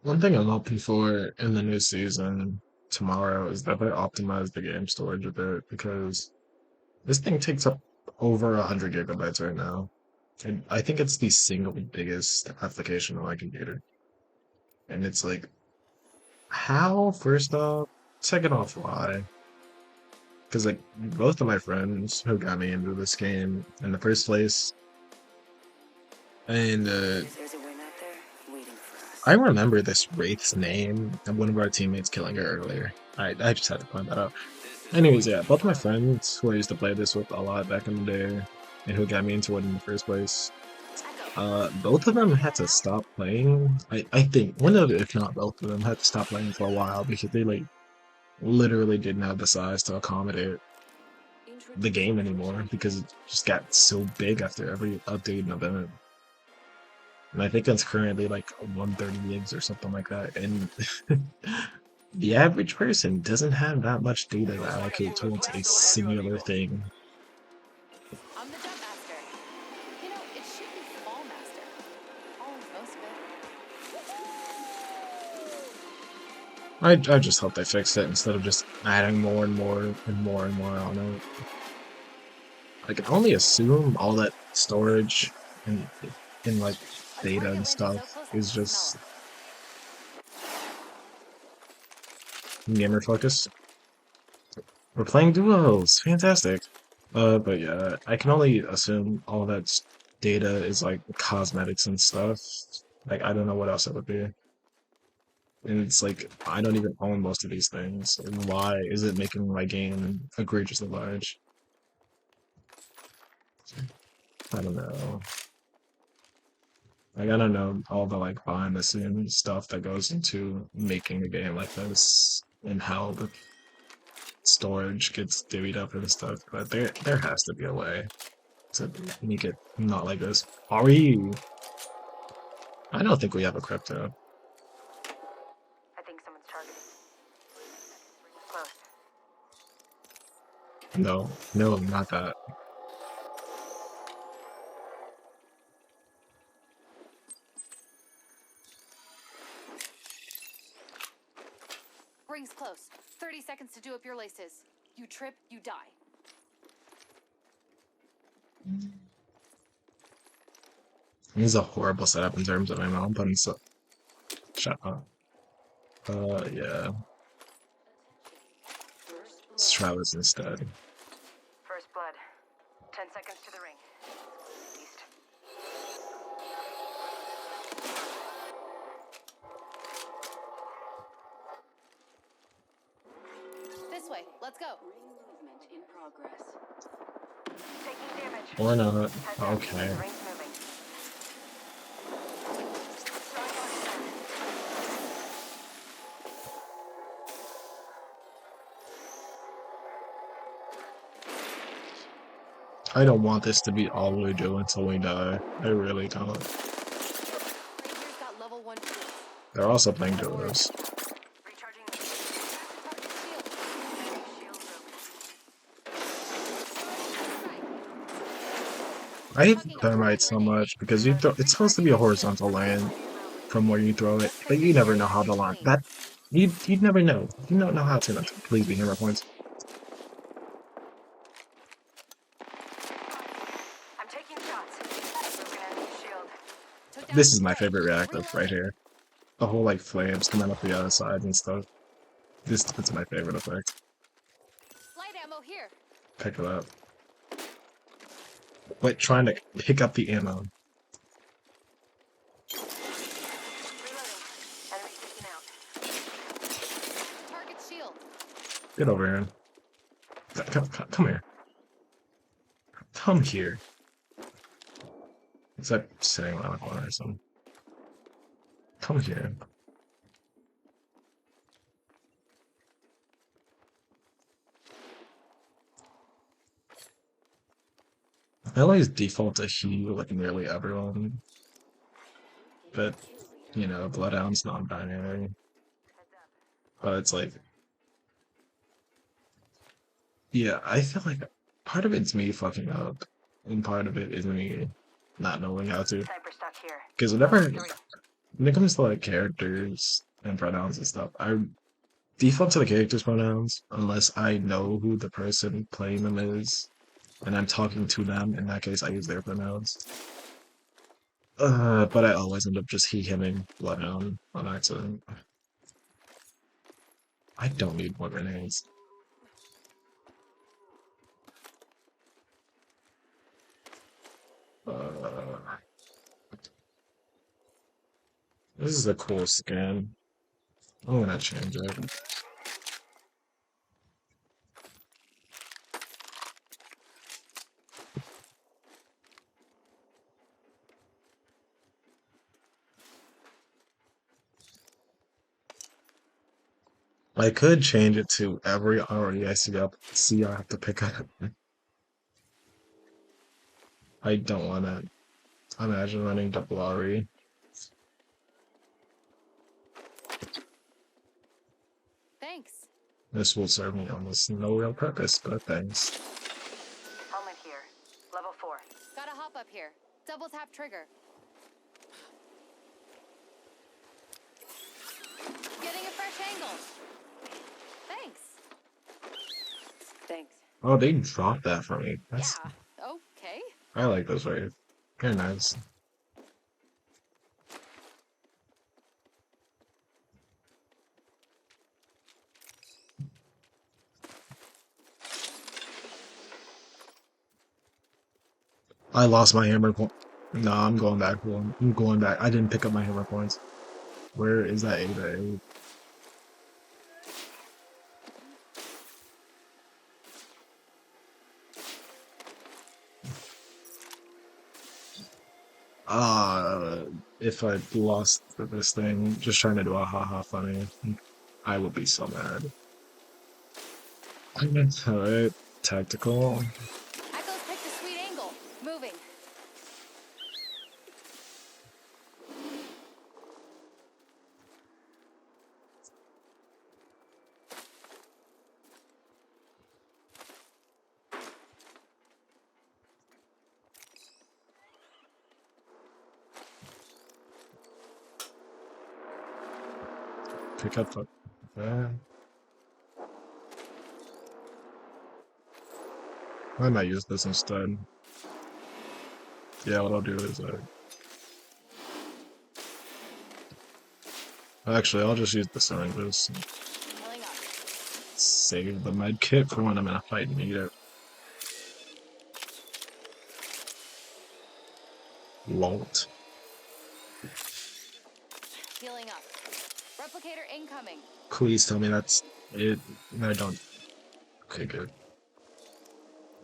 S1: One thing I'm hoping for in the new season tomorrow is that they optimize the game storage a bit because this thing takes up over 100 gigabytes right now. And I think it's the single biggest application on my computer. And it's like, how, first off, second off why. Because like both of my friends who got me into this game in the first place, and
S7: There's a win out there waiting for us.
S1: I remember this Wraith's name and one of our teammates killing her earlier. I just had to point that out. Anyways, yeah, both of my friends who I used to play this with a lot back in the day and who got me into it in the first place, both of them had to stop playing. I think one of, if not both of them, had to stop playing for a while because they like literally didn't have the size to accommodate the game anymore because it just got so big after every update and event. And I think it's currently like 130 gigs or something like that. And the average person doesn't have that much data to allocate towards a singular thing.
S2: I'm the jump master. You know, it should be fall master. Oh, most of it.
S1: I just hope they fix it instead of just adding more and more and more and more on it. I can only assume all that storage and like data and stuff is just gamer focus. We're playing duos, fantastic. But yeah, I can only assume all that data is like cosmetics and stuff. Like I don't know what else it would be. And it's like I don't even own most of these things. And why is it making my game egregiously large? I don't know. Like I don't know all the like behind the scenes stuff that goes into making a game like this and how the storage gets divvied up and stuff, but there has to be a way to make it not like this. Are we? I don't think we have a crypto.
S7: I think someone's targeting. Close.
S1: No, not that.
S2: Rings close. 30 seconds to do up your laces. You trip, you die.
S1: This is a horrible setup in terms of ammo, but it's shut up. Yeah. Let's try this instead.
S7: First blood. 10 seconds to the ring. East.
S2: This way. Let's go.
S7: Ring movement in progress. Taking damage.
S1: Or not.
S7: Heads up.
S1: Okay.
S7: The ring's moving.
S1: I don't want this to be all we do until we die. I really don't.
S2: Rangers got level 1 tools.
S1: They're also playing duos.
S7: Recharging.
S2: Target shield.
S7: Shield broken.
S1: I hate thermite so much because you throw, it's supposed to be a horizontal land from where you throw it, but you never know how to land that. You'd never know. You don't know how to. Please be hero points.
S7: I'm taking shots. Broken enemy shield.
S2: Took down
S1: This is
S2: some
S1: my
S2: prey.
S1: favorite reactive right
S2: Reloading.
S1: here. The whole like flames coming up the other side and stuff. It's my favorite effect.
S2: Light ammo here.
S1: Pick it up. Wait, trying to pick up the ammo.
S7: Reloading. Enemy taken out.
S2: Target shield.
S1: Get over here. Come here. Come here. It's like sitting around the corner or something. Come here. I always default to heal like nearly everyone. But, you know, Bloodhound's non-binary. But it's like... Yeah, I feel like part of it's me fucking up. And part of it is me not knowing how to.
S7: Sniper stuck here.
S1: Because whenever... When it comes to like characters and pronouns and stuff, I default to the character's pronouns unless I know who the person playing them is and I'm talking to them. In that case, I use their pronouns. But I always end up just he, him, Bloodhound on accident. I don't need more grenades. This is a cool skin. I'm gonna change it. I could change it to every RE I see I have to pick up. I don't want to imagine running double RE.
S2: Thanks.
S1: This will serve me almost no real purpose, but thanks.
S7: Helmet here. Level 4.
S2: Gotta hop up here. Double tap trigger. Getting a fresh angle. Thanks.
S7: Thanks.
S1: Oh, they dropped that for me. That's
S2: Yeah. Okay.
S1: I like those waves. They're nice. I lost my hammer point. No, I'm going back. I'm going back. I didn't pick up my hammer points. Where is that A? If I lost this thing, just trying to do a haha funny, I would be so mad. Alright, tactical.
S2: Echoes picked a sweet angle. Moving.
S1: Pick up the. I might use this instead. Yeah, what I'll do is actually, I'll just use the syringes.
S2: Healing up.
S1: Save the med kit for when I'm in a fight and need it. Won't.
S2: Healing up. Replicator incoming.
S1: Please tell me that's it. No, I don't. Okay, good.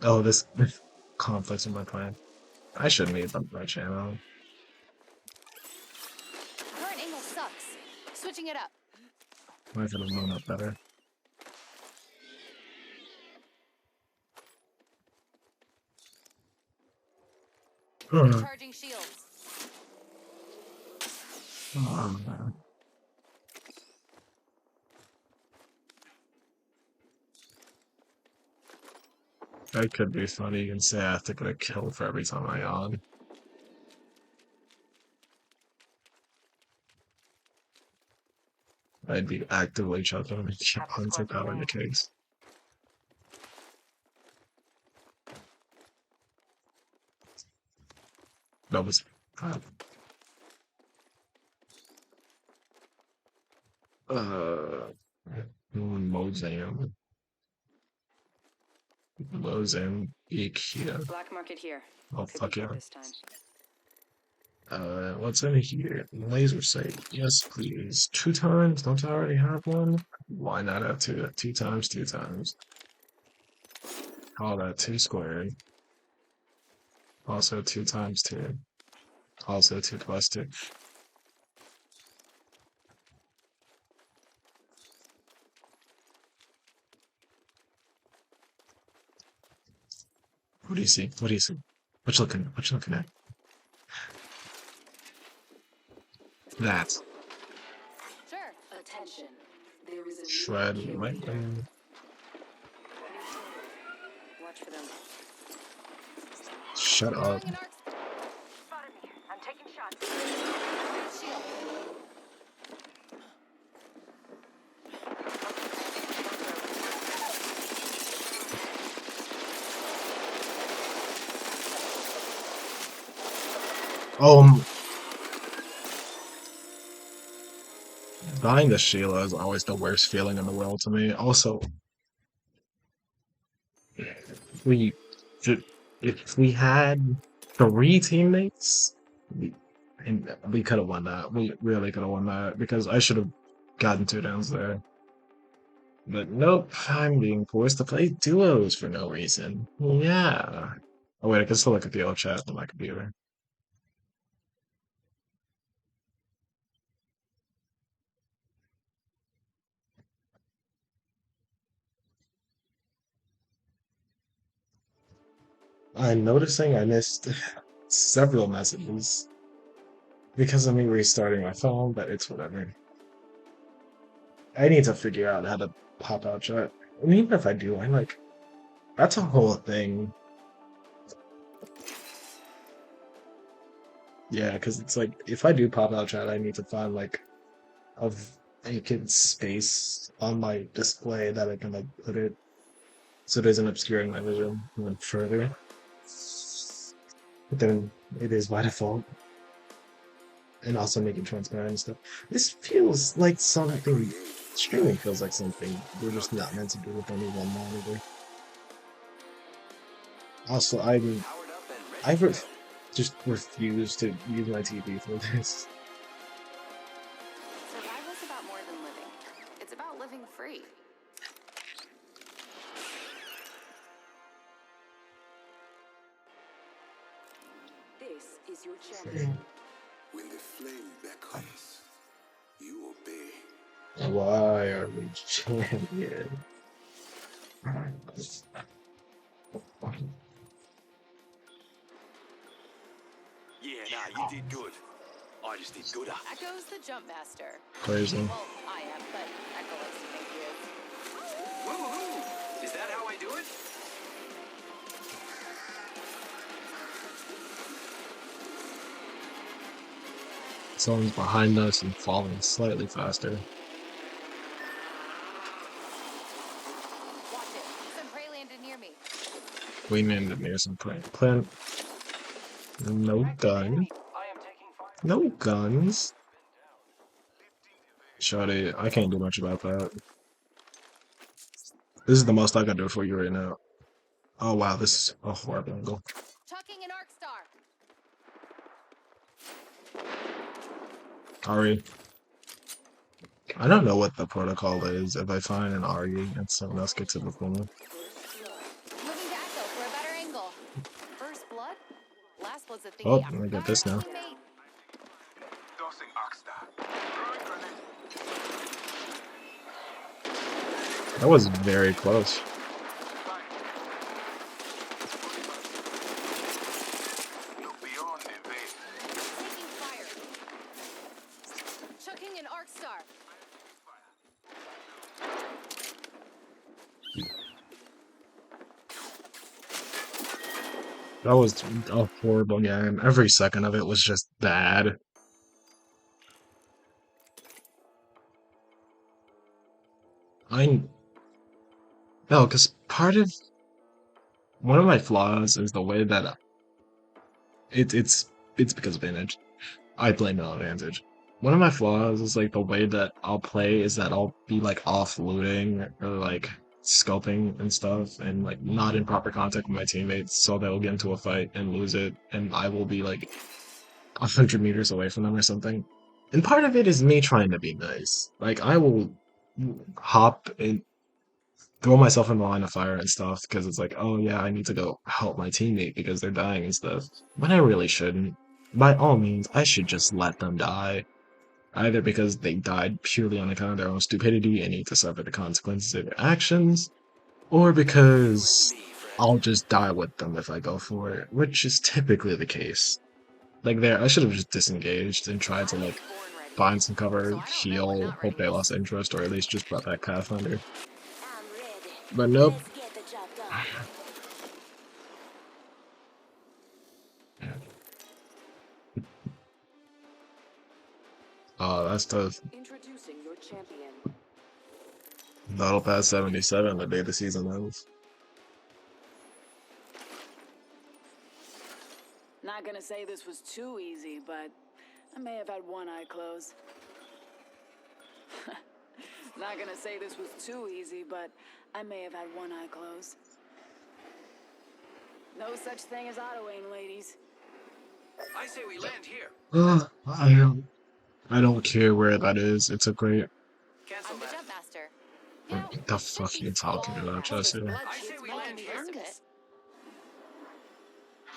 S1: Oh, this conflicts with my plan. I shouldn't need that much ammo.
S2: Current angle sucks. Switching it up.
S1: I could have known that better.
S2: Charging shields.
S1: Oh, man. That could be funny. You can say I have to get a kill for every time I yawn. I'd be actively chuckling at yawns if that were the case. That was Mozam. Mozambique here.
S7: Black market here.
S1: Oh,
S7: Could
S1: fuck
S7: be
S1: yeah.
S7: good this time.
S1: What's in here? Laser sight. Yes, please. 2 times? Don't I already have one? Why not have 2? 2 times, 2 times. Call that 2 squared. Also 2 times 2. Also 2 plus 2. What do you see? What do you see? What you looking at? That.
S2: Sure.
S7: Attention. There is a
S1: Shred lightning.
S7: Watch for them.
S1: Shut up.
S2: Throwing an arc
S7: Spotted me. I'm taking shots.
S2: shield.
S1: Dying to Sheila is always the worst feeling in the world to me. Also, we ju- if we had 3 teammates, and we could have won that. We really could have won that because I should have gotten 2 downs there. But nope, I'm being forced to play duos for no reason. Yeah. Oh wait, I can still look at the old chat on my computer. I'm noticing I missed several messages because of me restarting my phone, but it's whatever. I need to figure out how to pop out chat. And even if I do, I like that's a whole thing. Yeah, because it's like if I do pop out chat, I need to find like a vacant space on my display that I can like put it so it isn't obscuring my vision even further. But then it is by default. And also making transparent and stuff. This feels like something streaming feels like something we're just not meant to do with only one monitor. Also, just refuse to use my TV for this.
S2: Survival's about more than living. It's about living free.
S7: This is your champion.
S6: When the flame beckons, you obey.
S1: Why are we champion?
S3: Yeah, nah, you did good. I just did gooder.
S2: Echo's the jump master.
S1: Crazy.
S2: Well, I am, but Echo likes to think he is.
S3: Woo-hoo! Is that how I do it?
S1: Someone's behind us and falling slightly faster.
S2: Watch it. Some prey landed near me.
S1: We named it near some plant. No gun. No guns. Shawty, I can't do much about that. This is the most I can do for you right now. Oh wow, this is a horrible angle.
S2: Chucking an arc star.
S1: Ari. I don't know what the protocol is. If I find an Ari and someone else gets it before me.
S2: Moving to Echo for a better angle. First blood? Last blood's a thingy.
S1: Oh, I get this now.
S2: Teammate.
S6: Tossing Oxstar.
S1: That was very close.
S6: Look beyond invasion.
S2: Taking fire. Chucking an arc star.
S1: That was a horrible game. Every second of it was just bad. No, because part of one of my flaws is the way that it's because of Vantage. I blame it on Vantage. One of my flaws is like the way that I'll play is that I'll be like off looting or like scoping and stuff and like not in proper contact with my teammates, so they'll get into a fight and lose it, and I will be like 100 meters away from them or something. And part of it is me trying to be nice. Like I will hop and throw myself in the line of fire and stuff because it's like, oh yeah, I need to go help my teammate because they're dying and stuff. But I really shouldn't. By all means, I should just let them die. Either because they died purely on account of their own stupidity and need to suffer the consequences of their actions, or because I'll just die with them if I go for it, which is typically the case. Like there, I should have just disengaged and tried to like find some cover, heal, hope they lost interest, or at least just brought back Pathfinder. But nope. Oh, that's tough.
S7: Introducing your champion.
S1: Battle Pass 77 the day the season ends.
S7: Not gonna say this was too easy, but I may have had one eye closed.
S8: Not gonna say this was too easy, but I may have had one eye closed. No such thing as auto aim, ladies.
S3: I say we land here.
S1: I don't care where that is. It's a great.
S3: Cancel
S2: I'm the
S3: that.
S2: jump master.
S1: What the fuck are you talking about, Jesse?
S3: I say we land here.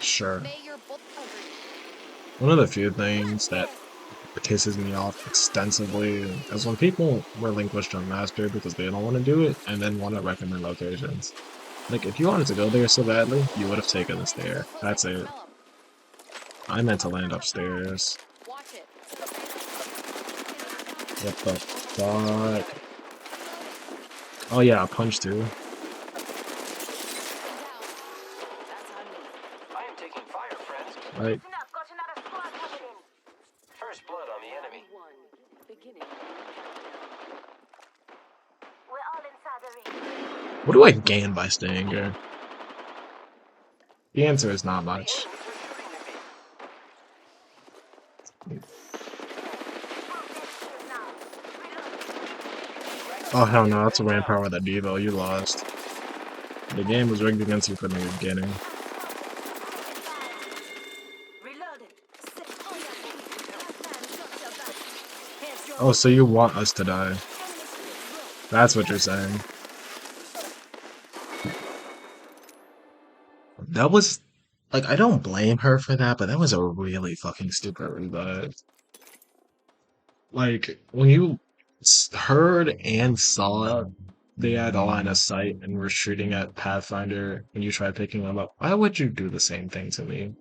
S1: Sure.
S2: May your bull agree.
S1: One of the few things that pisses me off extensively is when people relinquish Jump Master because they don't want to do it and then want to recommend locations. Like, if you wanted to go there so badly, you would have taken us there. That's it.
S2: Smell 'em.
S1: I meant to land upstairs.
S2: Watch it.
S1: What the fuck? Oh yeah, a punch too.
S2: Down.
S8: That's on me.
S3: I am taking fire, friends.
S1: Right.
S7: Listen up, got another squad coming in.
S3: First blood on the enemy.
S8: Beginning.
S7: We're all inside the ring.
S1: What do I gain by staying here? The answer is not much.
S3: Enemies are shooting at me.
S1: Oh hell no, that's a ramp power that Devo, you lost. The game was rigged against you from the beginning.
S7: Reloaded.
S1: Oh, so you want us to die. That's what you're saying. That was, like, I don't blame her for that, but that was a really fucking stupid revive. Like, when you heard and saw they had a line of sight and were shooting at Pathfinder when you tried picking them up, why would you do the same thing to me?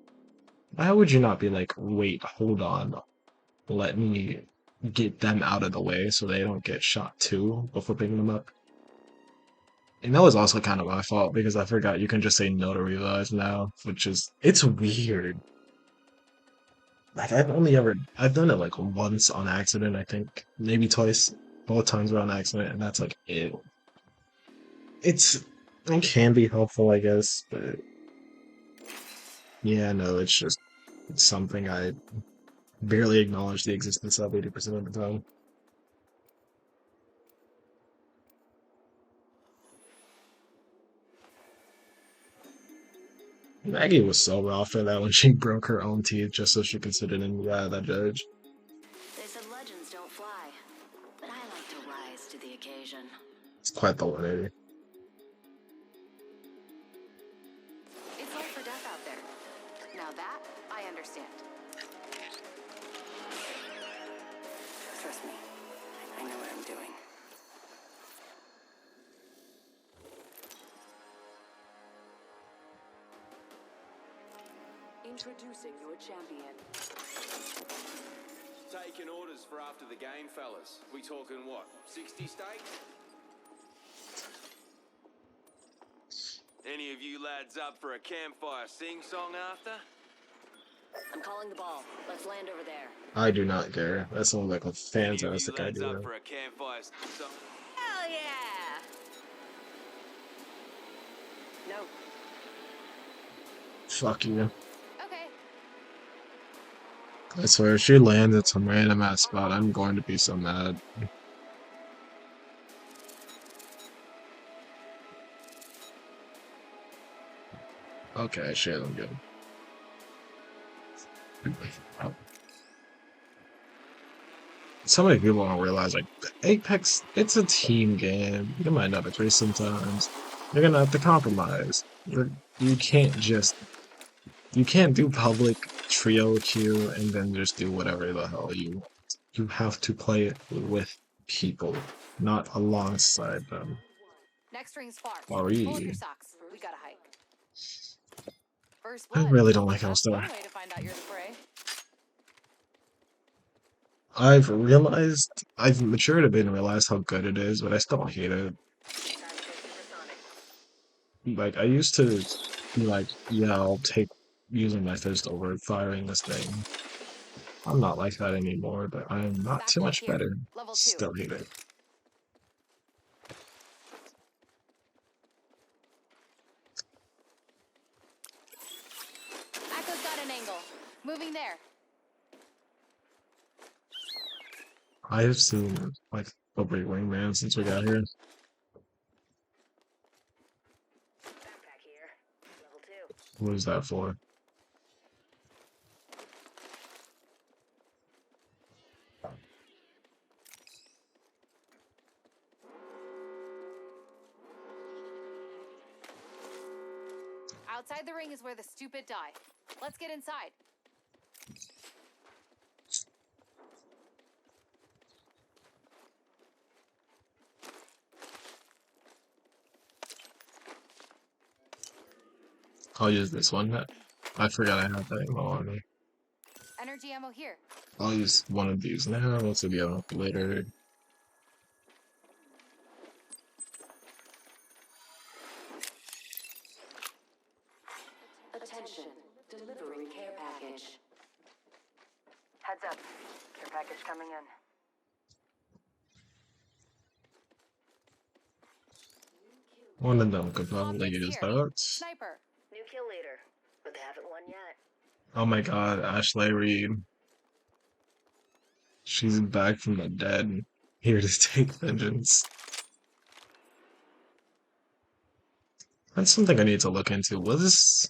S1: Why would you not be like, wait, hold on, let me get them out of the way so they don't get shot too before picking them up? And that was also kind of my fault because I forgot you can just say no to revives now, which is, it's weird. Like, I've done it like once on accident, I think. Maybe twice. Both times were on accident, and that's like it. It can be helpful, I guess, but yeah, no, it's something I barely acknowledge the existence of 80% of the time. Maggie was so raw for that when she broke her own teeth just so she could sit in and that judge.
S8: They said legends don't fly, but I like to rise to the occasion.
S1: It's quite the 180.
S2: It's all for death out there. Now that I understand.
S8: Trust me, I know what I'm doing. Introducing your champion.
S9: Taking orders for after the game, fellas. We talking what? 60 steaks? Any of you lads up for a campfire sing-song after?
S8: I'm calling the ball. Let's land over there.
S1: I do not care. That sounds like a
S9: Any of you
S1: fantastic
S9: lads
S1: idea.
S9: up for a campfire sing-song?
S8: Hell yeah! No.
S1: Fuck you.
S2: Okay.
S1: I swear, if she lands at some random ass spot, I'm going to be so mad. Okay, shit, I'm good. So many people don't realize, like, Apex, it's a team game. You might not agree sometimes. You're gonna have to compromise. You can't just, you can't do public trio queue and then just do whatever the hell you want. You have to play it with people, not alongside them.
S2: Next ring's far.
S1: Sorry.
S2: Pull up your socks. We gotta hike. First
S1: I
S2: blood.
S1: really don't like
S2: That's
S1: Hellstar.
S2: one way to find out you're the prey.
S1: I've matured a bit and realized how good it is, but I still hate it. Like, I used to be like, yeah, I'll take using my fist over firing this thing. I'm not like that anymore, but I'm not
S2: Back
S1: too
S2: wall
S1: much
S2: here.
S1: better.
S2: Level 2.
S1: Still hate it.
S2: Echo's got an angle. Moving there.
S1: I've seen, like, appropriate wingman since we got here.
S8: Backpack here. Level 2.
S1: What is that for?
S2: Outside the ring is where the stupid die. Let's get inside.
S1: I'll use this one. I forgot I had that ammo on me.
S2: Energy ammo here.
S1: I'll use one of these now. What's the other later?
S7: Attention. Delivering care package. Heads up. Care package coming in.
S1: One of them could probably
S2: Objects
S1: use
S2: here.
S1: that.
S2: Sniper.
S8: New kill leader, but they haven't won yet.
S1: Oh my god, Ashley Reed. She's back from the dead, here to take vengeance. That's something I need to look into. Was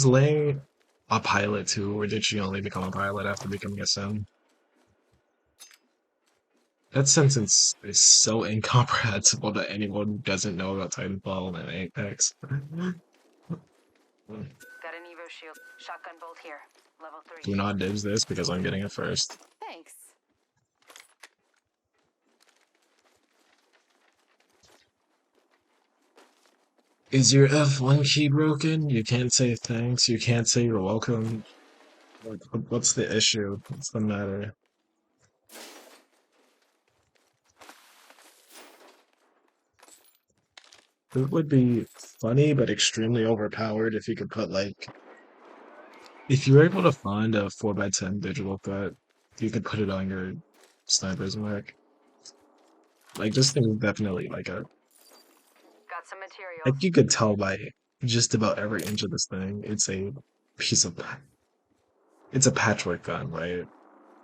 S1: Lei a pilot too, or did she only become a pilot after becoming a sim? That sentence is so incomprehensible to anyone who doesn't know about Titanfall and Apex.
S7: Got an Evo shield. Shotgun bolt here. Level 3.
S1: Do not dibs this because I'm getting it first.
S2: Thanks.
S1: Is your F1 key broken? You can't say thanks, you can't say you're welcome. Like, what's the issue? What's the matter? It would be funny but extremely overpowered if you could put like if you were able to find a 4x10 digital threat, you could put it on your sniper's mark. Like this thing is definitely like a
S7: Got some material.
S1: like you could tell by just about every inch of this thing, it's a piece of it's a patchwork gun, right?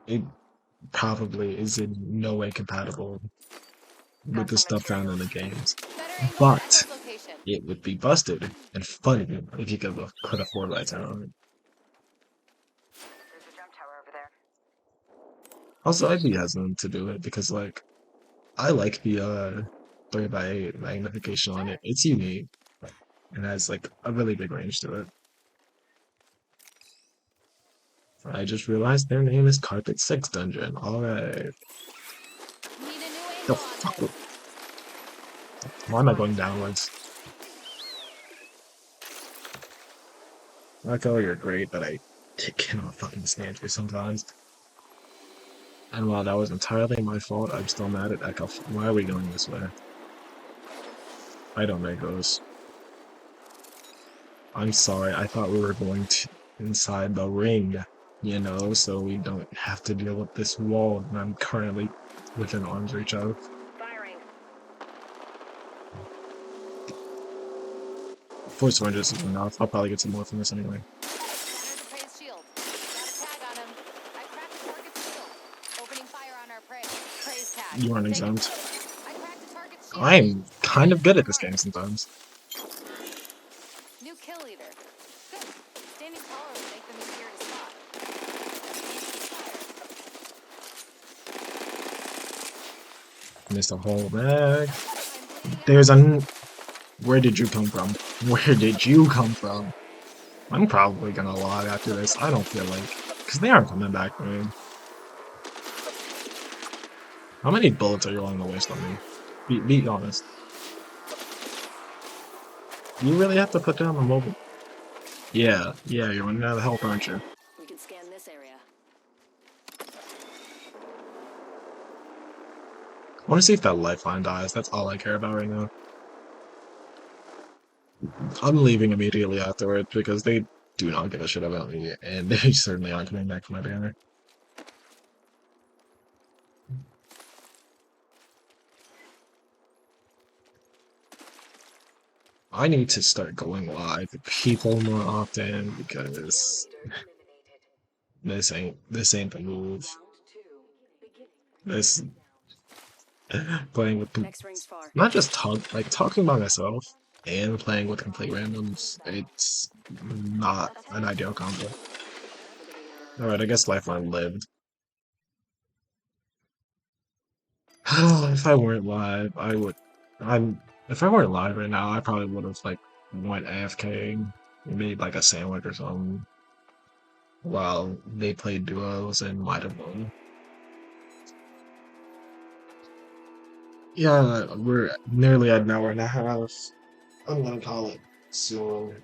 S1: It probably is in no way compatible with the stuff found in the games.
S2: Better angle
S1: But
S2: for Echo's location.
S1: it would be busted and funny if you could put a 4x10 on it.
S7: There's a jump tower over there.
S1: Also, I'd be hesitant to do it because, like, I like the 3x8 magnification on it. It's unique and has, like, a really big range to it. I just realized their name is Carpet 6 Dungeon. Alright.
S2: Need a new
S1: The
S2: angle on
S1: fuck?
S2: this.
S1: Why am I going downwards? Echo, you're great, but I cannot fucking stand you sometimes. And while that was entirely my fault, I'm still mad at Echo. Why are we going this way? I don't make those. I'm sorry, I thought we were going to inside the ring, you know, so we don't have to deal with this wall, and I'm currently within arm's reach of.
S8: Firing.
S1: Force syringes is enough. I'll probably get some more from this anyway.
S2: There's a praise shield. Got a tag on him. I cracked the target's shield. Opening fire on our prey. Praise tag.
S1: You aren't
S2: Take it.
S1: exempt.
S2: I cracked the target's shield.
S1: I'm kind of good at this game sometimes.
S2: New kill leader. Good. Standing taller would make them easier to spot.
S1: Missed a whole bag. There's a. Where did you come from? Where did you come from? I'm probably gonna log after this. I don't feel like. Because they aren't coming back to me. How many bullets are you willing to waste on me? Be honest. You really have to put down the mobile. Yeah, you're running out of health, aren't you?
S8: We can scan this area.
S1: I want to see if that lifeline dies. That's all I care about right now. I'm leaving immediately afterwards because they do not give a shit about me, and they certainly aren't coming back for my banner. I need to start going live to people more often because this ain't the move. This playing with
S8: Next ring's far.
S1: not just talking by myself and playing with complete randoms. It's not an ideal combo. All right, I guess Lifeline lived. If I weren't live, I would. If I weren't live right now, I probably would have like went AFK, made like a sandwich or something, while they played duos and might have won. Yeah, we're nearly at an hour and a half. I'm gonna call it soon.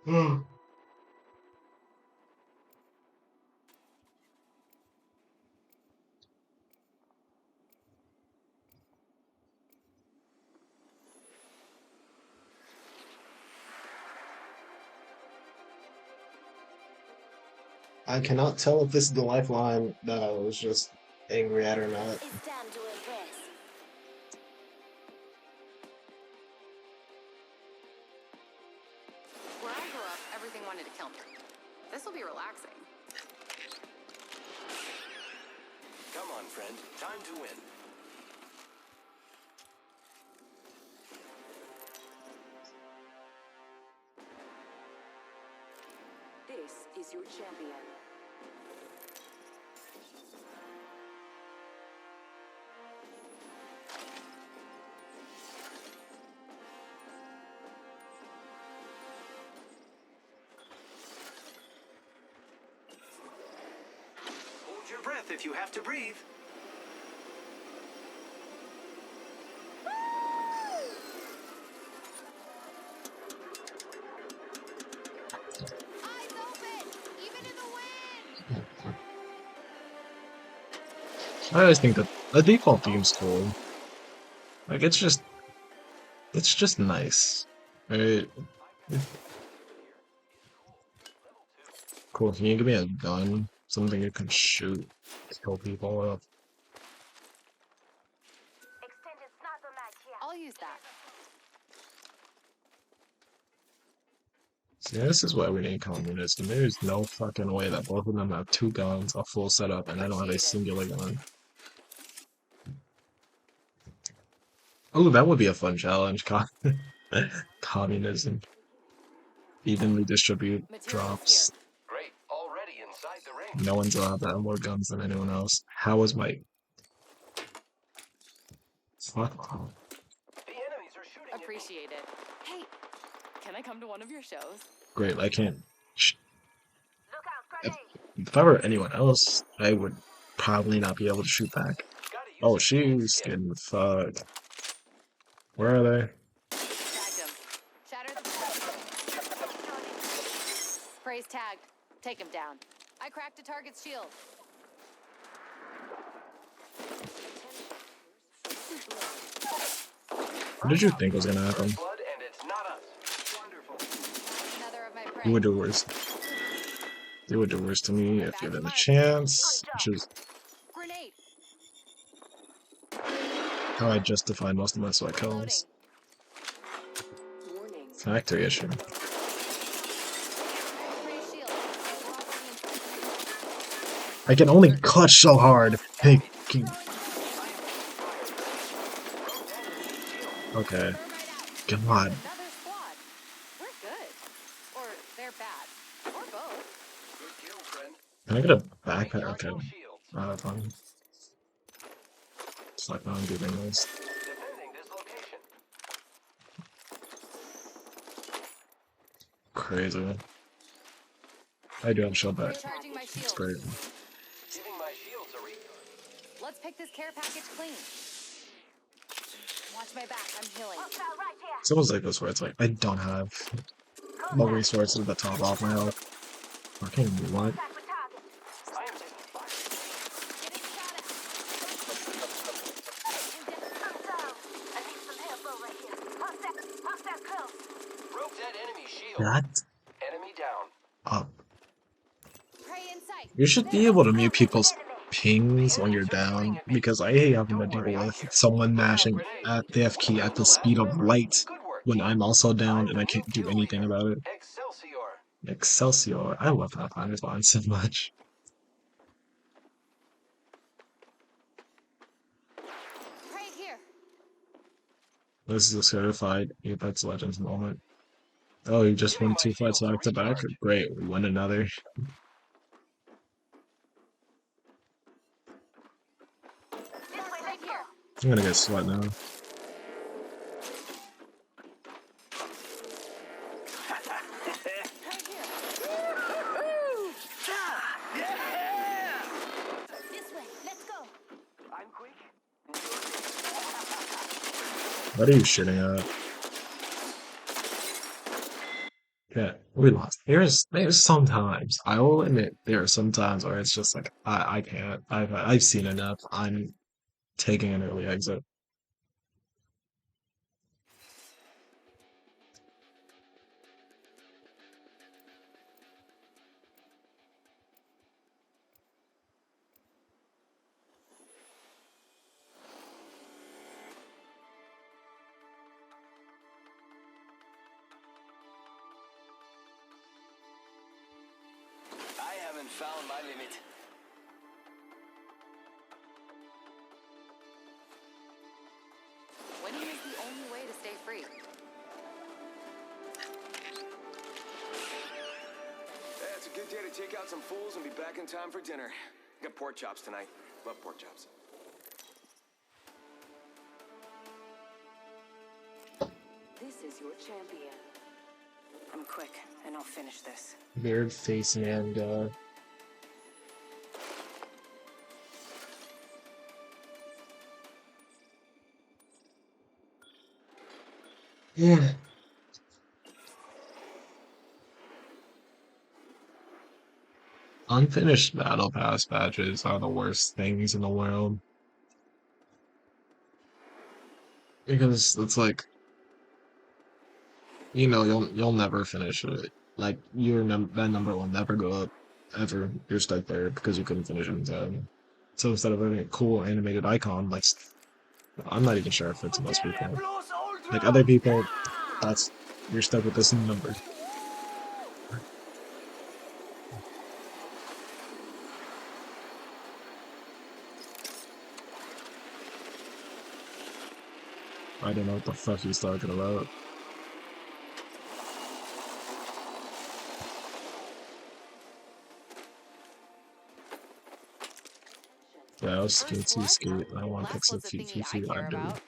S1: Hmm. I cannot tell if this is the Lifeline that I was just angry at or not.
S8: It's time to impress.
S2: Where I grew up, everything wanted to kill me. This will be relaxing.
S3: Come on, friend. Time to win.
S7: This is your champion.
S3: Hold your breath if you have to breathe.
S2: Eyes open, even in the wind.
S1: I always think that the default theme's cool. Like it's just nice, right? Cool. Can you give me a gun? Something you can shoot, kill people with.
S2: I'll use that.
S1: See, this is why we need communism. There's no fucking way that both of them have two guns, a full setup, and I don't have a singular gun. Oh, that would be a fun challenge. Communism. Evenly distribute drops.
S3: Great. Already inside the ring.
S1: No one's allowed to have more guns than anyone else. How is my... Fuck.
S3: The enemies are shooting at me.
S2: Appreciate it. Hey, can I come to one of your shows?
S1: Great, I can't... If I were anyone else, I would probably not be able to shoot back. Oh, she's getting fucked. Where are they?
S2: Tagged him. Shatter the... Praise tagged. Take him down. I cracked a target's shield.
S1: What did you think was gonna happen?
S3: Blood and it's not us. Wonderful.
S2: Another of my prey.
S1: You would do worse. You would do worse to me if given the chance, which is
S2: Grenade.
S1: how I justify most of my sweat kills.
S7: Warning.
S1: Factory issue.
S2: Praise shield.
S1: I can only clutch so hard. Hey, okay. God.
S2: Another squad. We're good. Or they're bad. Or both.
S3: Good kill, friend.
S1: Can I get a backpack? Okay.
S3: No shields.
S1: That's fine. It's like I'm doing this.
S3: Defending this location.
S1: Crazy. I do have shield back.
S2: Recharging my
S1: It's
S2: shield.
S1: great.
S3: Giving my shields a recharge.
S2: Let's pick this care package clean. Watch my back. I'm healing.
S1: It's almost like this where it's like I don't have no resources to top off my health. Fucking what?
S3: I am taking fire.
S2: Getting shot at.
S3: Broke that enemy shield.
S1: That
S3: Enemy down.
S1: up.
S2: Prey in sight.
S1: You should be able to mute people's pings when you're down because I hate having to deal with someone mashing at the F key at the speed of light when I'm also down and I can't do anything about it.
S3: Excelsior.
S1: Excelsior. I love Pathfinder's line so much.
S2: Right here.
S1: This is a certified Apex Legends moment. Oh, you just won 2 fights back to back? Great, we win another.
S2: Right here.
S1: I'm gonna get sweat now.
S2: Right here. This way. Let's go.
S3: I'm quick.
S1: What are you shooting at? Yeah, we lost. There's sometimes I will admit there are some times where it's just like I can't. I've seen enough. I'm taking an early exit.
S3: I haven't found my limit.
S2: Winning is the only way to stay free.
S9: Yeah, it's a good day to take out some fools and be back in time for dinner. Got pork chops tonight. Love pork chops.
S7: This is your champion. I'm quick, and I'll finish this.
S1: Weird face and yeah. Unfinished battle pass badges are the worst things in the world. Because it's like, you know, you'll never finish it. Like that number will never go up ever. You're stuck there because you couldn't finish it in time. So instead of having a cool animated icon, like I'm not even sure if it's most people. Like other people, that's you're stuck with this number. I don't know what the fuck he's talking about. Yeah, I was scared to skate. I want to pick some
S2: That's what's a
S1: feet,
S2: thingy I care
S1: dude.
S2: about.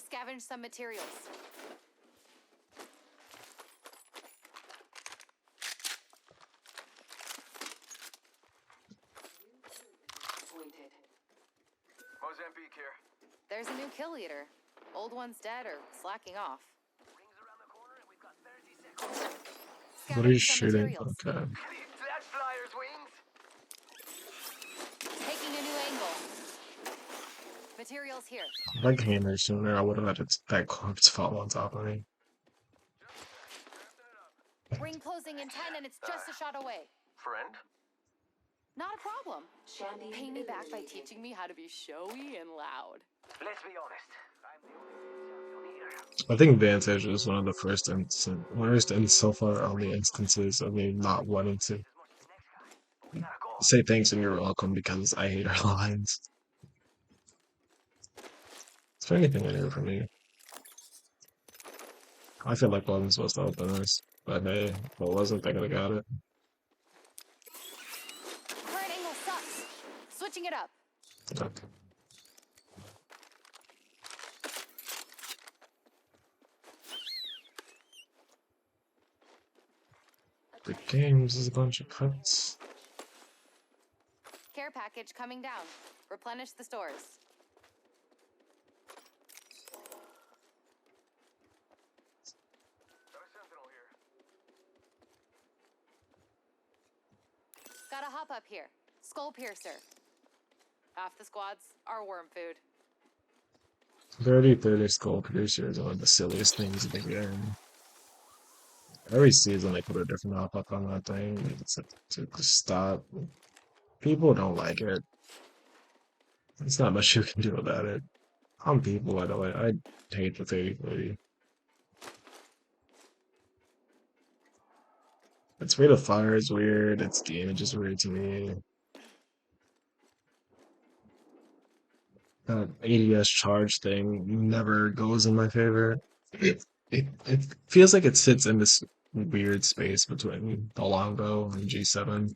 S2: Scavenge some materials.
S7: Pointed.
S3: Mozambique here.
S2: There's a new kill leader. Old one's dead or slacking off.
S3: Rings around the corner and we've got 30 seconds.
S1: What are you
S2: Scavenge some
S1: shooting?
S2: materials.
S1: Okay.
S3: That flyer's wings.
S2: Taking a new angle. Materials here.
S1: If I came here sooner, I would have had that corpse fall on top of me.
S2: Ring closing in 10 and it's just a shot away.
S3: Friend?
S2: Not a problem.
S7: Champion
S2: Pay me back by
S7: eliminated.
S2: teaching me how to be showy and loud.
S3: Let's be honest. I'm the only champion here.
S1: I think Vantage is one of the worst and so far only instances of me not wanting to
S3: We gotta go.
S1: say thanks and you're welcome because I hate our lines. Is there anything in here for me? I feel like wasn't supposed to open this, but hey, if it wasn't, I could have got it.
S2: Current angle sucks. Switching it up.
S1: Okay. The games is a bunch of cuts.
S2: Care package coming down. Replenish the stores. Got a hop up here. Skull piercer. Half the squads are worm food.
S1: 30 skull producers are one of the silliest things in the game. Every season they put a different hop up on that thing. It's like, to stop. People don't like it. There's not much you can do about it. I'm people, by the way. I hate the 30. Its rate of fire is weird. Its damage is weird to me. That ADS charge thing never goes in my favor. It feels like it sits in this weird space between the longbow and G7.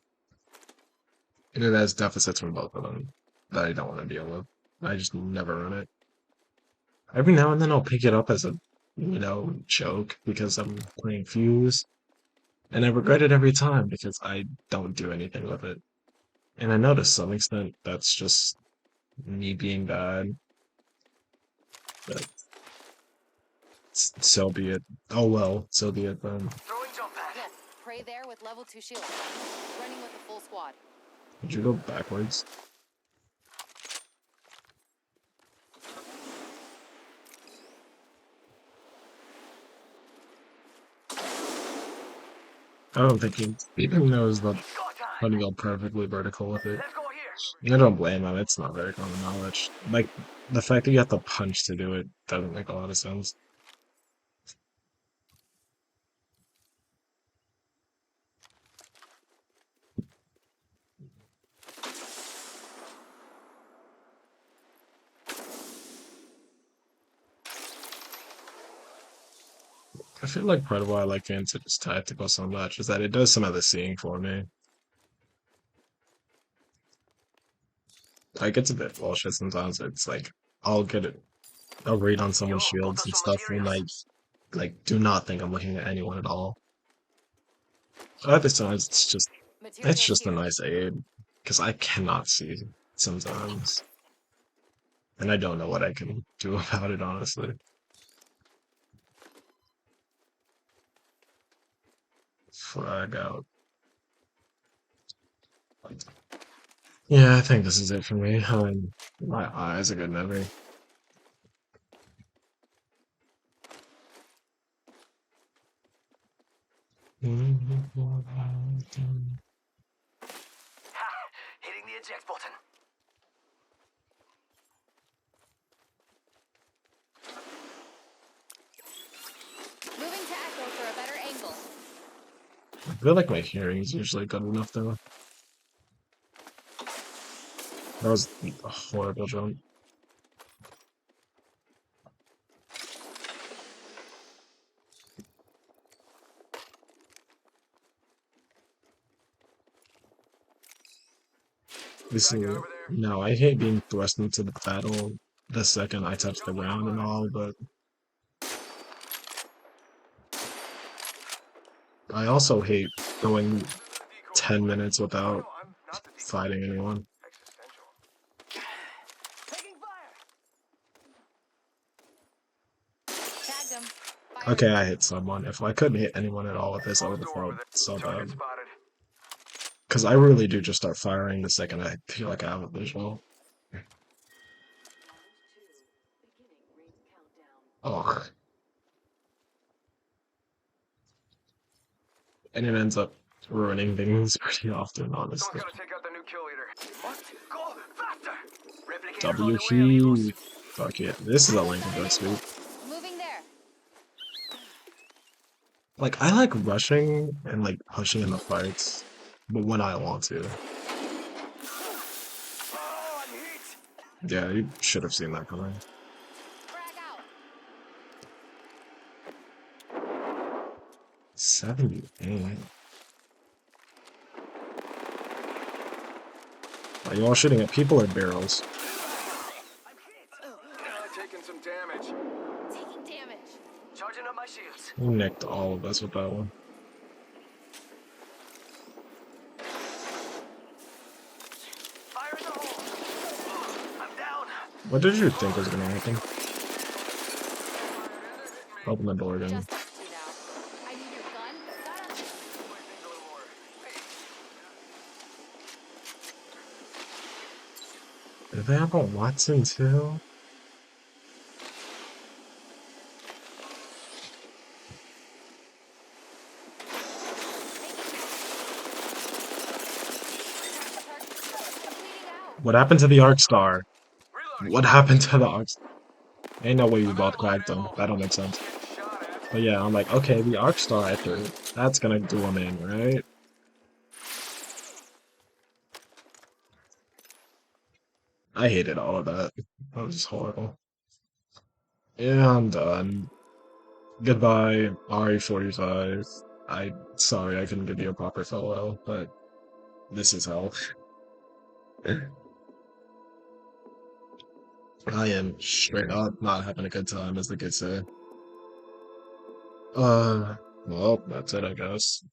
S1: And it has deficits from both of them that I don't want to deal with. I just never run it. Every now and then I'll pick it up as a, joke because I'm playing Fuse. And I regret it every time because I don't do anything with it. And I know to some extent that's just me being bad. But so be it. Oh well, so be it then.
S3: Throwing jump pad.
S2: Yes, pray there with level 2 shield. Running with the full squad.
S1: Did you go backwards? I don't think he even knows that how to go perfectly vertical with it.
S3: Let's go here.
S1: I don't blame him, it's not very common knowledge. Like, the fact that you have to punch to do it doesn't make a lot of sense. I feel like part of why I like Vantage Tactical so much is that it does some of the seeing for me. Like, it's a bit bullshit sometimes. It's like, I'll read on someone's shields and stuff and like, do not think I'm looking at anyone at all. Other times, it's
S2: Materials
S1: just a
S2: here.
S1: nice aid. Because I cannot see sometimes. And I don't know what I can do about it, honestly. Flag out. Yeah, I think this is it for me. My eyes are good memory.
S3: Ha! Hitting the eject button.
S2: Moving to Echo for a better angle.
S1: I feel like my hearing is usually good enough, though. That was a horrible jump. No, I hate being thrust into the battle the second I touch the ground and all, but I also hate going 10 minutes without fighting anyone.
S3: Taking fire.
S2: Tagged him. Fire.
S1: Okay, I hit someone. If I couldn't hit anyone at all with this, I would have felt so bad.
S9: Spotted.
S1: Because I really do just start firing the second I feel like I have a visual. Oh. And it ends up ruining things pretty often, honestly.
S9: Someone's gotta take out the new kill leader. What?
S3: Go faster. Replicator
S1: W
S3: on the way, amigos.
S1: key. Fuck it. This is a link of sweep.
S2: Moving there.
S1: Like, I like rushing and like pushing in the fights, but when I want to.
S3: Oh, I'm hit.
S1: Yeah, you should have seen that coming.
S2: Frag out.
S1: 78. Are you all shooting at people or barrels?
S9: Taking some damage.
S2: Taking damage.
S3: Charging up my shields.
S1: You nicked all of us with that one.
S3: Fire in the hole. I'm down.
S1: What did you think was gonna happen? Open the door again.
S2: Just us two now. I need your gun. Got us.
S1: Do they have a Watson too? What happened to the Arc Star? What happened to the Arc Star? Ain't no way you bought cracked them. That don't make sense. But yeah, I'm like, okay, the Arc Star I threw. That's gonna do him in, right? I hated all of that. That was just horrible. Yeah, I'm done. Goodbye, RE45. Sorry I couldn't give you a proper farewell, but this is hell. I am straight up not having a good time, as the kids say. Well, that's it, I guess.